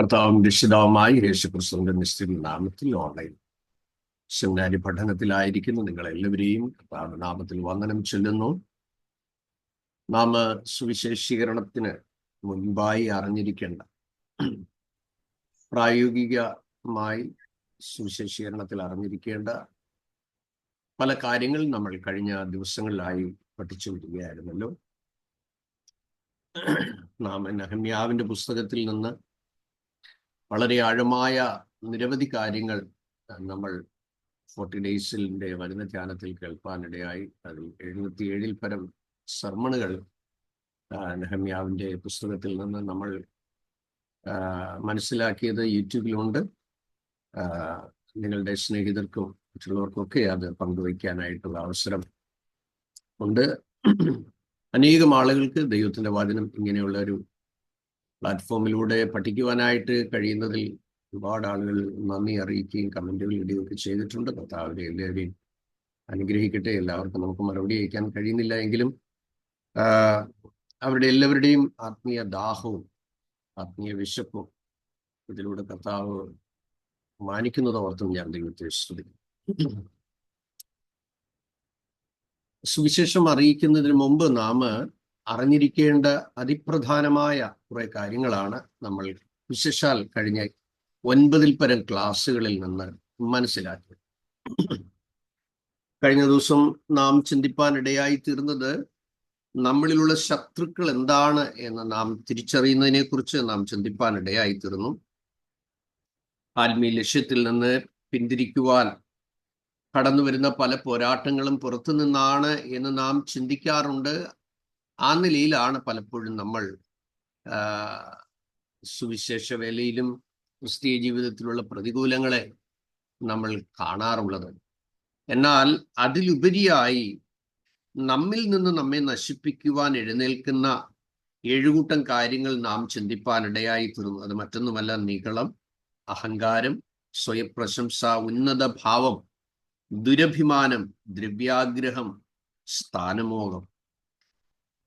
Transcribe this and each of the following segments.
കർത്താവും രക്ഷിതാവുമായി യേശുക്രിസ്തുവിന്റെ നിശ്ചിത നാമത്തിൽ ഓൺലൈൻ സെമിനാരി പഠനത്തിലായിരിക്കുന്നു നിങ്ങളെല്ലാവരെയും കർത്താവിന്റെ നാമത്തിൽ വന്ദനം ചൊല്ലുന്നു. നാം സുവിശേഷീകരണത്തിന് മുൻപായി അറിഞ്ഞിരിക്കേണ്ട, പ്രായോഗികമായി സുവിശേഷീകരണത്തിൽ അറിഞ്ഞിരിക്കേണ്ട പല കാര്യങ്ങൾ നമ്മൾ കഴിഞ്ഞ ദിവസങ്ങളിലായി പഠിച്ചു വരികയായിരുന്നല്ലോ. നാം നെഹമ്യാവിന്റെ പുസ്തകത്തിൽ നിന്ന് വളരെ ആഴമായ നിരവധി കാര്യങ്ങൾ നമ്മൾ 40 ഡേയ്സിന്റെ വരുന്ന ധ്യാനത്തിൽ കേൾപ്പാനിടയായി. അതിൽ 77 പരം സർമണുകൾ നെഹമ്യാവിന്റെ പുസ്തകത്തിൽ നിന്ന് നമ്മൾ മനസ്സിലാക്കിയത് യൂട്യൂബിലുണ്ട്. നിങ്ങളുടെ സ്നേഹിതർക്കും മറ്റുള്ളവർക്കൊക്കെ അത് പങ്കുവയ്ക്കാനായിട്ടുള്ള അവസരം ഉണ്ട്. അനേകം ആളുകൾക്ക് ദൈവത്തിന്റെ വചനം ഇങ്ങനെയുള്ള ഒരു പ്ലാറ്റ്ഫോമിലൂടെ പഠിക്കുവാനായിട്ട് കഴിയുന്നതിൽ ഒരുപാട് ആളുകൾ നന്ദി അറിയിക്കുകയും കമന്റുകൾ ഇടുകയൊക്കെ ചെയ്തിട്ടുണ്ട്. കർത്താവിനെ എല്ലാവരെയും അനുഗ്രഹിക്കട്ടെ. എല്ലാവർക്കും നമുക്ക് മറുപടി അയക്കാൻ കഴിയുന്നില്ല എങ്കിലും അവരുടെ എല്ലാവരുടെയും ആത്മീയ ദാഹവും ആത്മീയ വിശപ്പും ഇതിലൂടെ കർത്താവ് മാനിക്കുന്നതോർത്തും ഞാൻ ദൈവത്തെ സ്തുതിക്കുന്നു. സുവിശേഷം അറിയിക്കുന്നതിന് മുമ്പ് നാം അറിഞ്ഞിരിക്കേണ്ട അതിപ്രധാനമായ കുറെ കാര്യങ്ങളാണ് നമ്മൾ വിശേഷാൽ കഴിഞ്ഞ 9 പരം ക്ലാസ്സുകളിൽ നിന്ന് മനസ്സിലാക്കിയത്. കഴിഞ്ഞ ദിവസം നാം ചിന്തിപ്പാനിടയായി തീർന്നത് നമ്മളിലുള്ള ശത്രുക്കൾ എന്താണ് എന്ന് നാം തിരിച്ചറിയുന്നതിനെ കുറിച്ച് നാം ചിന്തിപ്പാനിടയായി തീർന്നു. ആത്മീയ ലക്ഷ്യത്തിൽ നിന്ന് പിന്തിരിക്കുവാൻ കടന്നു വരുന്ന പല പോരാട്ടങ്ങളും പുറത്തു നിന്നാണ് എന്ന് നാം ചിന്തിക്കാറുണ്ട്. ആ നിലയിലാണ് പലപ്പോഴും നമ്മൾ സുവിശേഷ വേലയിലും ക്രിസ്തീയ ജീവിതത്തിലുള്ള പ്രതികൂലങ്ങളെ നമ്മൾ കാണാറുള്ളത്. എന്നാൽ അതിലുപരിയായി നമ്മിൽ നിന്ന് നമ്മെ നശിപ്പിക്കുവാൻ എഴുന്നേൽക്കുന്ന 7 കൂട്ടം കാര്യങ്ങൾ നാം ചിന്തിപ്പാനിടയായി തീർന്നു. അത് മറ്റൊന്നുമല്ല, നിഗളം, അഹങ്കാരം, സ്വയപ്രശംസ, ഉന്നത ഭാവം, ദുരഭിമാനം, ദ്രവ്യാഗ്രഹം, സ്ഥാനമോഹം.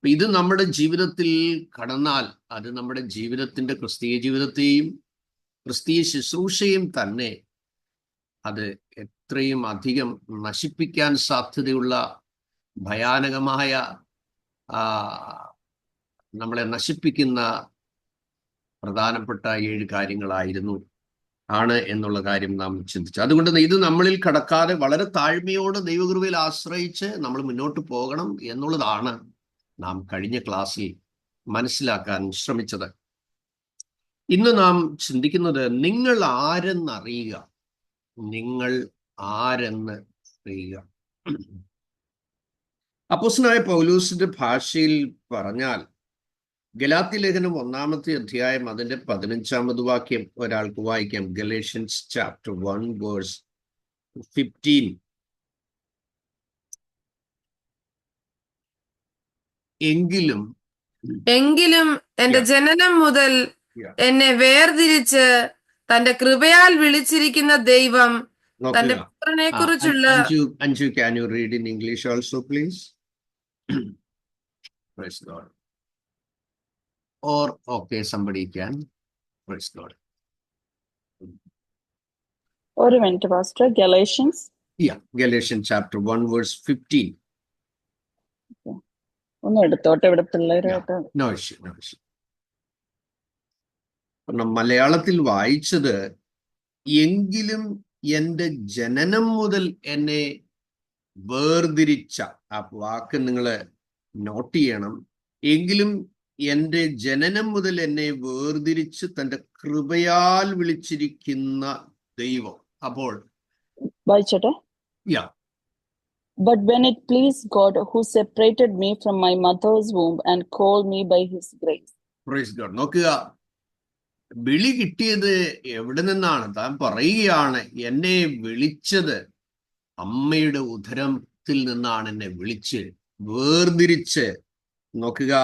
ഇത് നമ്മുടെ ജീവിതത്തിൽ കടന്നാൽ അത് നമ്മുടെ ജീവിതത്തിന്റെ ക്രിസ്തീയ ജീവിതത്തെയും ക്രിസ്തീയ ശുശ്രൂഷയും തന്നെ അത് എത്രയും അധികം നശിപ്പിക്കാൻ സാധ്യതയുള്ള ഭയാനകമായ നമ്മളെ നശിപ്പിക്കുന്ന പ്രധാനപ്പെട്ട 7 കാര്യങ്ങളായിരുന്നു എന്നുള്ള കാര്യം നാം ചിന്തിച്ചു. അതുകൊണ്ട് ഇത് നമ്മളിൽ കടക്കാതെ വളരെ താഴ്മയോടെ ദൈവകൃപയിൽ ആശ്രയിച്ച് നമ്മൾ മുന്നോട്ട് പോകണം എന്നുള്ളതാണ് നാം കഴിഞ്ഞ ക്ലാസ്സിൽ മനസ്സിലാക്കാൻ ശ്രമിച്ചത്. ഇന്ന് നാം ചിന്തിക്കുന്നത് നിങ്ങൾ ആരെന്നറിയുക. നിങ്ങൾ ആരെന്ന് അറിയുക. അപ്പോസ്തലനായ പൗലോസിന്റെ ഭാഷയിൽ പറഞ്ഞാൽ ഗലാത്യ ലേഖനം 1-ാമത്തെ അധ്യായം അതിന്റെ 15-ാമത് വാക്യം ഒരാൾക്ക് വായിക്കാം. Galatians chapter 1 verse 15. എങ്കിലും എന്റെ ജനനം മുതൽ എന്നെ വേർതിരിച്ച് തന്റെ കൃപയാൽ വിളിച്ചിരിക്കുന്ന ദൈവം തന്റെ പുത്രനെ കുറിച്ചുള്ള Anju, can you read in English also, please? Praise God. Or okay, somebody can. Praise God. ഒരു minute pastor. Galatians. Yeah, Galatians chapter 1 verse 15. ഒന്ന് എടുത്തോട്ടെ, ഇവിടെ പിള്ളേരായിട്ട്. No issue. മലയാളത്തിൽ വായിച്ചത് എങ്കിലും എന്റെ ജനനം മുതൽ എന്നെ വേർതിരിച്ച, ആ വാക്ക് നിങ്ങൾ നോട്ട് ചെയ്യണം. എങ്കിലും എന്റെ ജനനം മുതൽ എന്നെ വേർതിരിച്ച് തന്റെ കൃപയാൽ വിളിച്ചിരിക്കുന്ന ദൈവം. അപ്പോൾ വായിച്ചോട്ടെ. But when it pleased God who separated me from my mother's womb and called me by his grace. Praise God. നോക്കുക, വിളി കിട്ടിയത് എവിടെ നിന്നാണ്? താൻ പറയുകയാണ്, എന്നെ വിളിച്ചത് അമ്മയുടെ ഉദരത്തിൽ നിന്നാണ് എന്നെ വിളിച്ച് വേർതിരിച്ച്. നോക്കുക,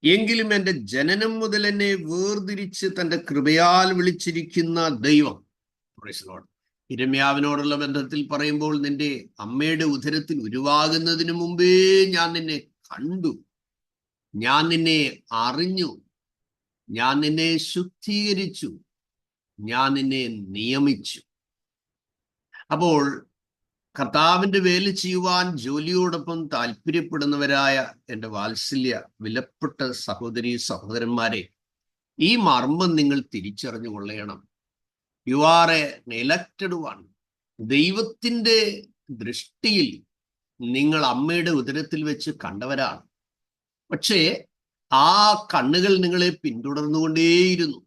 എങ്കിലും എന്റെ ജനനം മുതൽ എന്നെ വേർതിരിച്ച് തന്റെ കൃപയാൽ വിളിച്ചിരിക്കുന്ന ദൈവം. Praise Lord. യിരെമ്യാവിനോടുള്ള ബന്ധത്തിൽ പറയുമ്പോൾ, നിന്റെ അമ്മയുടെ ഉദരത്തിൽ ഉരുവാകുന്നതിന് മുമ്പേ ഞാൻ നിന്നെ കണ്ടു, ഞാൻ നിന്നെ അറിഞ്ഞു, ഞാൻ നിന്നെ ശുദ്ധീകരിച്ചു, ഞാൻ നിന്നെ നിയമിച്ചു. അപ്പോൾ കർത്താവിന്റെ വേല ചെയ്യുവാൻ ജോലിയോടൊപ്പം താല്പര്യപ്പെടുന്നവരായ എൻ്റെ വാത്സല്യ വിലപ്പെട്ട സഹോദരി സഹോദരന്മാരെ, ഈ മർമ്മം നിങ്ങൾ തിരിച്ചറിഞ്ഞു കൊള്ളണം. You are A elected one. ദൈവത്തിന്റെ ദൃഷ്ടിയിൽ നിങ്ങൾ അമ്മയുടെ ഉദരത്തിൽ വെച്ച് കണ്ടവരാണ്. പക്ഷേ ആ കണ്ണുകൾ നിങ്ങളെ പിന്തുടർന്നുകൊണ്ടേയിരുന്നു.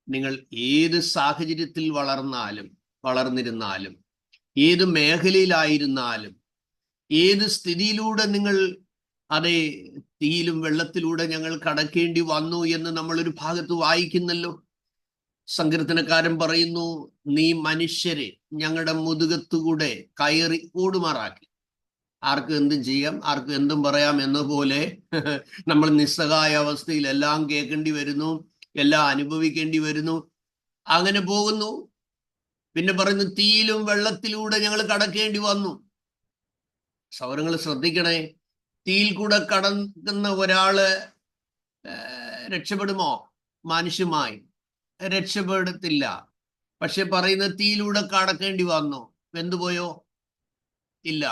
നിങ്ങൾ ഏത് സാഹചര്യത്തിൽ വളർന്നിരുന്നാലും, ഏത് മേഖലയിലായിരുന്നാലും, ഏത് സ്ഥിതിയിലൂടെ നിങ്ങൾ അതേ തീയിലും വെള്ളത്തിലൂടെ ഞങ്ങൾ കടക്കേണ്ടി വന്നു എന്ന് നമ്മളൊരു ഭാഗത്ത് വായിക്കുന്നല്ലോ. സങ്കീർത്തനക്കാരൻ പറയുന്നു, നീ മനുഷ്യരെ ഞങ്ങളുടെ മുതുകത്തുകൂടെ കയറി ഓടുമാറാക്കി. ആർക്കും എന്തും ചെയ്യാം, ആർക്കും എന്തും പറയാം എന്ന പോലെ നമ്മൾ നിസ്സഹായ അവസ്ഥയിൽ എല്ലാം കേൾക്കേണ്ടി വരുന്നു, എല്ലാം അനുഭവിക്കേണ്ടി വരുന്നു, അങ്ങനെ പോകുന്നു. പിന്നെ പറയുന്നു, തീയിലും വെള്ളത്തിലൂടെ ഞങ്ങൾ കടക്കേണ്ടി വന്നു. സൗരങ്ങൾ ശ്രദ്ധിക്കണേ, തീയിൽ കൂടെ കടക്കുന്ന ഒരാള് രക്ഷപ്പെടുമോ? മാനുഷ്യമായി രക്ഷപ്പെടത്തില്ല. പക്ഷെ പറയുന്ന തീയിലൂടെ കടക്കേണ്ടി വന്നു. വെന്തുപോയോ? ഇല്ല.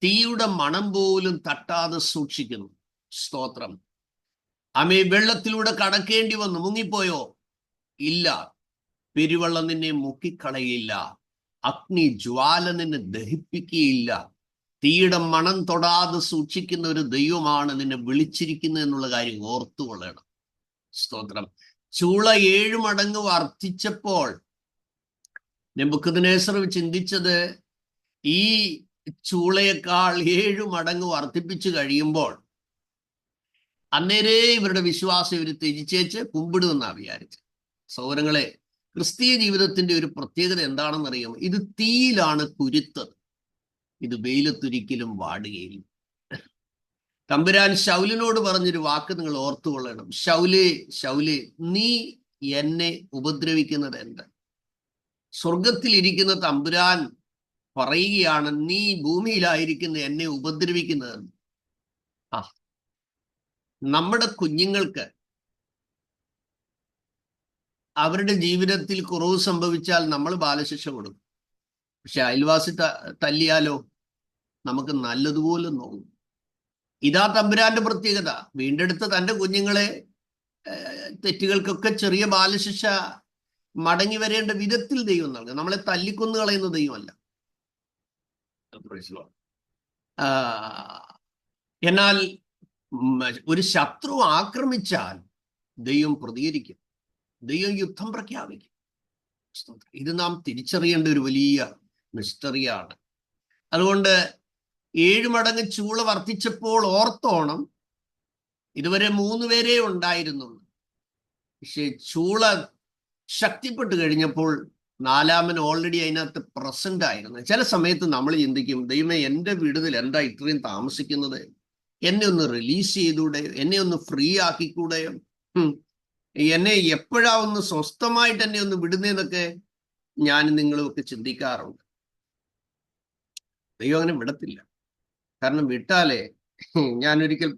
തീയുടെ മണം പോലും തട്ടാതെ സൂക്ഷിക്കുന്നു. സ്തോത്രം. ആമേ. വെള്ളത്തിലൂടെ കടക്കേണ്ടി വന്നു. മുങ്ങിപ്പോയോ? ഇല്ല. പെരുവെള്ളം നിന്നെ മുക്കിക്കളയില്ല. അഗ്നി ജ്വാല നിന്നെ ദഹിപ്പിക്കുകയില്ല. തീയുടെ മണം തൊടാതെ സൂക്ഷിക്കുന്ന ഒരു ദൈവമാണ് നിന്നെ വിളിച്ചിരിക്കുന്നത് എന്നുള്ള കാര്യം ഓർത്തുകൊള്ളണം. സ്തോത്രം. ചൂള 7 മടങ്ങ് വർദ്ധിച്ചപ്പോൾ നെബൂഖദ്നേസർ ചിന്തിച്ചത്, ഈ ചൂളയേക്കാൾ 7 മടങ്ങ് വർദ്ധിപ്പിച്ചു കഴിയുമ്പോൾ അന്നേരേ ഇവരുടെ വിശ്വാസം ഇവർ ത്യജിച്ചേച്ച് കുമ്പിടുമെന്നാണ് വിചാരിച്ചത്. സൗരങ്ങളെ, ക്രിസ്തീയ ജീവിതത്തിന്റെ ഒരു പ്രത്യേകത എന്താണെന്ന് അറിയാമോ? ഇത് തീയിലാണ് കുരുത്തത്. ഇത് വെയിലത്തൊരിക്കലും വാടുകയില്ല. തമ്പുരാൻ ശൗലിനോട് പറഞ്ഞൊരു വാക്ക് നിങ്ങൾ ഓർത്തുകൊള്ളണം. ശൗലേ, ശൗലേ, നീ എന്നെ ഉപദ്രവിക്കുന്നത് എന്ത്? സ്വർഗത്തിൽ ഇരിക്കുന്ന തമ്പുരാൻ പറയുകയാണ്, നീ ഭൂമിയിലായിരിക്കുന്ന എന്നെ ഉപദ്രവിക്കുന്നത്. നമ്മുടെ കുഞ്ഞുങ്ങൾക്ക് അവരുടെ ജീവിതത്തിൽ കുറവ് സംഭവിച്ചാൽ നമ്മൾ ബാലശിക്ഷ കൊടുക്കും. പക്ഷെ അയൽവാസി തല്ലിയാലോ നമുക്ക് നല്ലതുപോലെ നോക്കും. ഇതാ തമ്പുരാന്റെ പ്രത്യേകത. വീണ്ടെടുത്ത തൻ്റെ കുഞ്ഞുങ്ങളെ തെറ്റുകൾക്കൊക്കെ ചെറിയ ബാലശിക്ഷ മടങ്ങി വരേണ്ട വിധത്തിൽ ദൈവം നൽകുക. നമ്മളെ തല്ലിക്കൊന്നു കളയുന്ന ദൈവമല്ല. എന്നാൽ ഒരു ശത്രു ആക്രമിച്ചാൽ ദൈവം പ്രതികരിക്കും, ദൈവം യുദ്ധം പ്രഖ്യാപിക്കും. ഇത് നാം തിരിച്ചറിയേണ്ട ഒരു വലിയ മിസ്റ്ററിയാണ്. അതുകൊണ്ട് 7 മടങ്ങ് ചൂള വർദ്ധിച്ചപ്പോൾ ഓർത്തോണം, ഇതുവരെ 3 പേരേ ഉണ്ടായിരുന്നുള്ളൂ. പക്ഷെ ചൂള ശക്തിപ്പെട്ട് കഴിഞ്ഞപ്പോൾ 4-മൻ ഓൾറെഡി അതിനകത്ത് പ്രസന്റ് ആയിരുന്നു. ചില സമയത്ത് നമ്മൾ ചിന്തിക്കും, ദൈവമേ, എൻ്റെ വിടുതൽ എന്താ ഇത്രയും താമസിക്കുന്നത്? എന്നെ ഒന്ന് റിലീസ് ചെയ്തൂടെ? എന്നെ ഒന്ന് ഫ്രീ ആക്കിക്കൂടെയോ? എന്നെ എപ്പോഴാ ഒന്ന് സ്വസ്ഥമായിട്ട് എന്നെ ഒന്ന് വിടുന്നതെന്നൊക്കെ ഞാൻ നിങ്ങളുമൊക്കെ ചിന്തിക്കാറുണ്ട്. ദൈവം അങ്ങനെ വിടത്തില്ല. കാരണം വിട്ടാലേ, ഞാനൊരിക്കൽ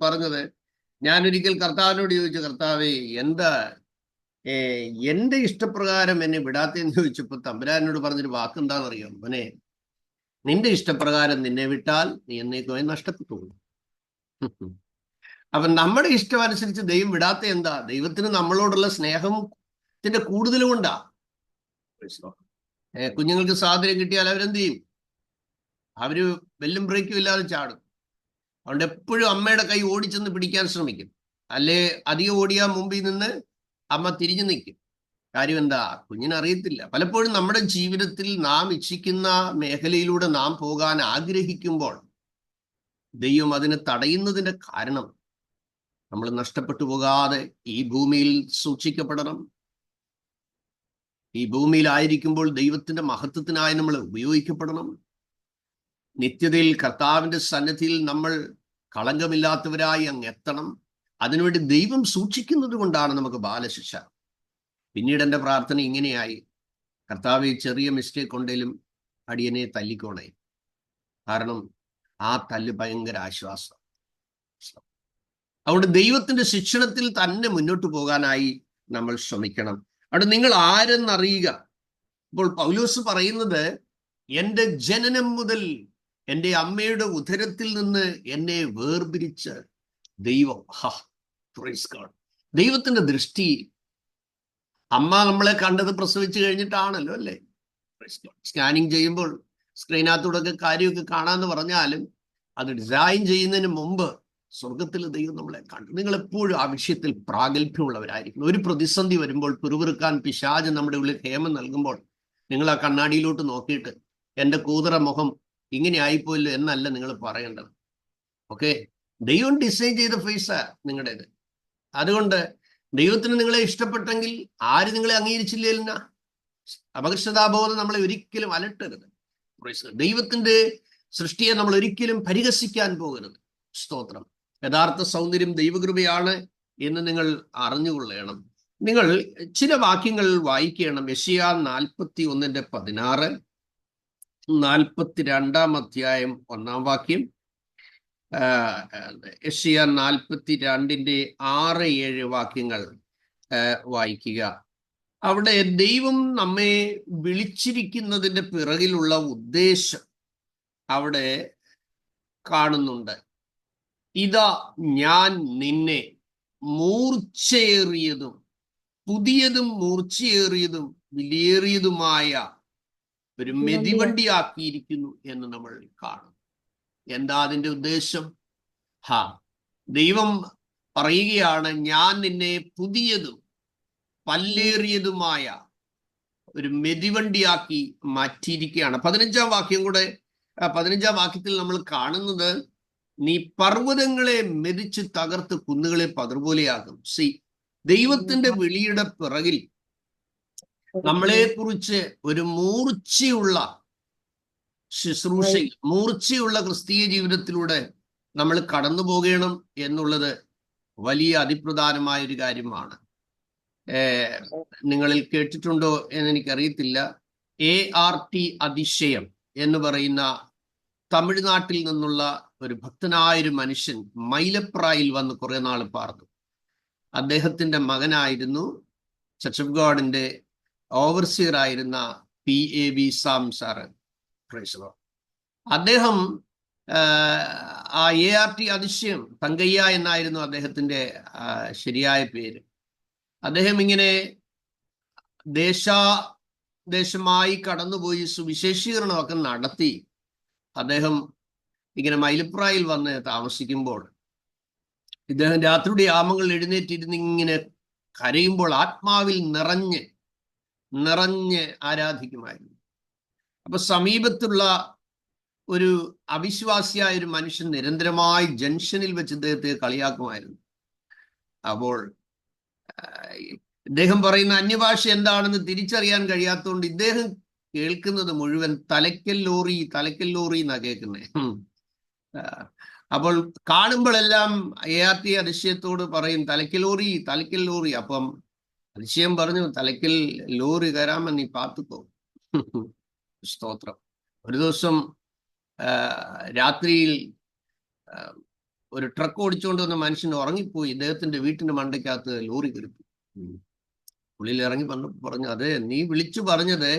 കർത്താവിനോട് ചോദിച്ചു, കർത്താവേ, എന്താ എൻ്റെ ഇഷ്ടപ്രകാരം എന്നെ വിടാത്തെന്ന് ചോദിച്ചപ്പോൾ തമ്പുരാനോട് പറഞ്ഞൊരു വാക്ക് എന്താണെന്നറിയാം? മോനെ, നിന്റെ ഇഷ്ടപ്രകാരം നിന്നെ വിട്ടാൽ നീ എന്നേക്കുമായി നഷ്ടപ്പെട്ടു. അപ്പൊ നമ്മുടെ ഇഷ്ടം അനുസരിച്ച് ദൈവം വിടാത്ത എന്താ? ദൈവത്തിന് നമ്മളോടുള്ള സ്നേഹത്തിന്റെ കൂടുതൽ കൊണ്ടാ. കുഞ്ഞുങ്ങൾക്ക് സ്വാതന്ത്ര്യം കിട്ടിയാൽ അവരെന്ത് ചെയ്യും? അവര് വെല്ലും ബ്രേക്കും ഇല്ലാതെ ചാടും. അതുകൊണ്ട് എപ്പോഴും അമ്മയുടെ കൈ ഓടിച്ചെന്ന് പിടിക്കാൻ ശ്രമിക്കും. അല്ലേ അധികം ഓടിയാൽ മുമ്പിൽ നിന്ന് അമ്മ തിരിഞ്ഞു നിൽക്കും. കാര്യം എന്താ? കുഞ്ഞിനറിയത്തില്ല. പലപ്പോഴും നമ്മുടെ ജീവിതത്തിൽ നാം ഇച്ഛിക്കുന്ന മേഖലയിലൂടെ നാം പോകാൻ ആഗ്രഹിക്കുമ്പോൾ ദൈവം അതിനെ തടയുന്നതിന്റെ കാരണം നമ്മൾ നഷ്ടപ്പെട്ടു പോകാതെ ഈ ഭൂമിയിൽ സൂക്ഷിക്കപ്പെടണം. ഈ ഭൂമിയിലായിരിക്കുമ്പോൾ ദൈവത്തിന്റെ മഹത്വത്തിനായി നമ്മൾ ഉപയോഗിക്കപ്പെടണം. നിത്യതയിൽ കർത്താവിന്റെ സന്നിധിയിൽ നമ്മൾ കളങ്കമില്ലാത്തവരായി അങ്ങ് എത്തണം. അതിനുവേണ്ടി ദൈവം സൂക്ഷിക്കുന്നത് കൊണ്ടാണ് നമുക്ക് ബാലശിക്ഷ. പിന്നീട് എൻ്റെ പ്രാർത്ഥന ഇങ്ങനെയായി, കർത്താവ് ചെറിയ മിസ്റ്റേക്ക് ഉണ്ടെങ്കിലും അടിയനെ തല്ലിക്കോണേ. കാരണം ആ തല്ല് ഭയങ്കര ആശ്വാസം. അതുകൊണ്ട് ദൈവത്തിന്റെ ശിക്ഷണത്തിൽ തന്നെ മുന്നോട്ട് പോകാനായി നമ്മൾ ശ്രമിക്കണം. അവിടെ നിങ്ങൾ ആരെന്നറിയുക. ഇപ്പോൾ പൗലോസ് പറയുന്നത്, എൻ്റെ ജനനം മുതൽ എൻ്റെ അമ്മയുടെ ഉദരത്തിൽ നിന്ന് എന്നെ വേർതിരിച്ച ദൈവം. Praise God. ദൈവത്തിന്റെ ദൃഷ്ടി, അമ്മ നമ്മളെ കണ്ടത് പ്രസവിച്ചു കഴിഞ്ഞിട്ടാണല്ലോ അല്ലേ. സ്കാനിങ് ചെയ്യുമ്പോൾ സ്ക്രീനകത്തൂടെ കാര്യമൊക്കെ കാണാന്ന് പറഞ്ഞാലും അത് ഡിസൈൻ ചെയ്യുന്നതിന് മുമ്പ് സ്വർഗത്തിൽ ദൈവം നമ്മളെ കണ്ടു. നിങ്ങൾ എപ്പോഴും ആ വിഷയത്തിൽ പ്രാഗൽഭ്യമുള്ളവരായിരിക്കണം. ഒരു പ്രതിസന്ധി വരുമ്പോൾ പിറുപിറുക്കാൻ പിശാച് നമ്മുടെ ഉള്ളിൽ ഹേമം നൽകുമ്പോൾ നിങ്ങൾ ആ കണ്ണാടിയിലോട്ട് നോക്കിയിട്ട് എൻ്റെ കൂതറ മുഖം ഇങ്ങനെ ആയിപ്പോയല്ലോ എന്നല്ല നിങ്ങൾ പറയേണ്ടത്. ഓക്കെ, ദൈവം ഡിസൈൻ ചെയ്ത ഫേസാ നിങ്ങളുടേത്. അതുകൊണ്ട് ദൈവത്തിന് നിങ്ങളെ ഇഷ്ടപ്പെട്ടെങ്കിൽ ആര് നിങ്ങളെ അംഗീകരിച്ചില്ല? അപകർഷതാബോധം നമ്മളെ ഒരിക്കലും അലട്ടരുത്. ദൈവത്തിന്റെ സൃഷ്ടിയെ നമ്മൾ ഒരിക്കലും പരിഹസിക്കാൻ പോകരുത്. സ്തോത്രം. യഥാർത്ഥ സൗന്ദര്യം ദൈവകൃപയാണ് എന്ന് നിങ്ങൾ അറിഞ്ഞുകൊള്ളണം. നിങ്ങൾ ചില വാക്യങ്ങൾ വായിക്കണം. യെശയ്യാ 41:16, 42 അധ്യായം 1 വാക്യം, യെശയ്യാ 42:6-7 വാക്യങ്ങൾ വായിക്കുക. അവിടെ ദൈവം നമ്മെ വിളിച്ചിരിക്കുന്നതിൻ്റെ പിറകിലുള്ള ഉദ്ദേശം അവിടെ കാണുന്നുണ്ട്. ഇതാ ഞാൻ നിന്നെ മൂർച്ചയേറിയതും പുതിയതും മൂർച്ചയേറിയതും വിലയേറിയതുമായ ഒരു മെതിവണ്ടിയാക്കിയിരിക്കുന്നു എന്ന് നമ്മൾ കാണും. എന്താ അതിൻ്റെ ഉദ്ദേശം? ദൈവം പറയുകയാണ്, ഞാൻ നിന്നെ പുതിയതും പല്ലേറിയതുമായ ഒരു മെതിവണ്ടിയാക്കി മാറ്റിയിരിക്കുകയാണ്. 15 വാക്യം കൂടെ, 15 വാക്യത്തിൽ നമ്മൾ കാണുന്നത്, നീ പർവ്വതങ്ങളെ മെതിച്ച് തകർത്ത് കുന്നുകളെ പതിർപോലെയാകും. ദൈവത്തിന്റെ വിളിയുടെ പിറകിൽ നമ്മളെ കുറിച്ച് ഒരു മൂർച്ചയുള്ള ശുശ്രൂഷയിൽ, മൂർച്ചയുള്ള ക്രിസ്തീയ ജീവിതത്തിലൂടെ നമ്മൾ കടന്നു പോകണം എന്നുള്ളത് വലിയ അതിപ്രധാനമായ ഒരു കാര്യമാണ്. നിങ്ങളിൽ കേട്ടിട്ടുണ്ടോ എന്ന് എനിക്കറിയത്തില്ല. ART അതിശയം എന്ന് പറയുന്ന തമിഴ്നാട്ടിൽ നിന്നുള്ള ഒരു ഭക്തനായൊരു മനുഷ്യൻ മൈലപ്രായിൽ വന്ന് കുറെ നാൾ പാർന്നു. അദ്ദേഹത്തിന്റെ മകനായിരുന്നു ചർച്ച് ഓഫ് ഗോഡിന്റെ ഓവർസിയർ ആയിരുന്ന PAV സാം സാറ്. അദ്ദേഹം ആ ART അതിശയം, തങ്കയ്യ എന്നായിരുന്നു അദ്ദേഹത്തിന്റെ ശരിയായ പേര്. അദ്ദേഹം ഇങ്ങനെ ദേശമായി കടന്നുപോയി സുവിശേഷീകരണമൊക്കെ നടത്തി അദ്ദേഹം ഇങ്ങനെ മൈലപ്രായിൽ വന്ന് താമസിക്കുമ്പോൾ ഇദ്ദേഹം രാത്രിയുടെ യാമങ്ങൾ എഴുന്നേറ്റിരുന്ന് ഇങ്ങനെ കരയുമ്പോൾ ആത്മാവിൽ നിറഞ്ഞ് ആരാധിക്കുമായിരുന്നു. അപ്പൊ സമീപത്തുള്ള ഒരു അവിശ്വാസിയായ ഒരു മനുഷ്യൻ നിരന്തരമായി ജംഗ്ഷനിൽ വെച്ച് ഇദ്ദേഹത്തെ കളിയാക്കുമായിരുന്നു. അപ്പോൾ ഇദ്ദേഹം പറയുന്ന അന്യഭാഷ എന്താണെന്ന് തിരിച്ചറിയാൻ കഴിയാത്തതുകൊണ്ട് ഇദ്ദേഹം കേൾക്കുന്നത് മുഴുവൻ തലയ്ക്കൽ ലോറി എന്നാ കേൾക്കുന്നത്. അപ്പോൾ കാണുമ്പോഴെല്ലാം ART അതിശയത്തോട് പറയും, തലയ്ക്കൽ ലോറി. അപ്പം അതിശയം പറഞ്ഞു, തലയ്ക്കൽ ലോറി കയറാമെന്ന് നീ പാത്തുക്കോ. സ്തോത്രം. ഒരു ദിവസം രാത്രിയിൽ ഒരു ട്രക്ക് ഓടിച്ചുകൊണ്ട് വന്ന മനുഷ്യൻ ഉറങ്ങിപ്പോയി. ഇദ്ദേഹത്തിന്റെ വീട്ടിന്റെ മണ്ടയ്ക്കകത്ത് ലോറി കയറിപ്പോയി. ഉള്ളിൽ ഇറങ്ങി പറഞ്ഞു, അതെ നീ വിളിച്ചു പറഞ്ഞത്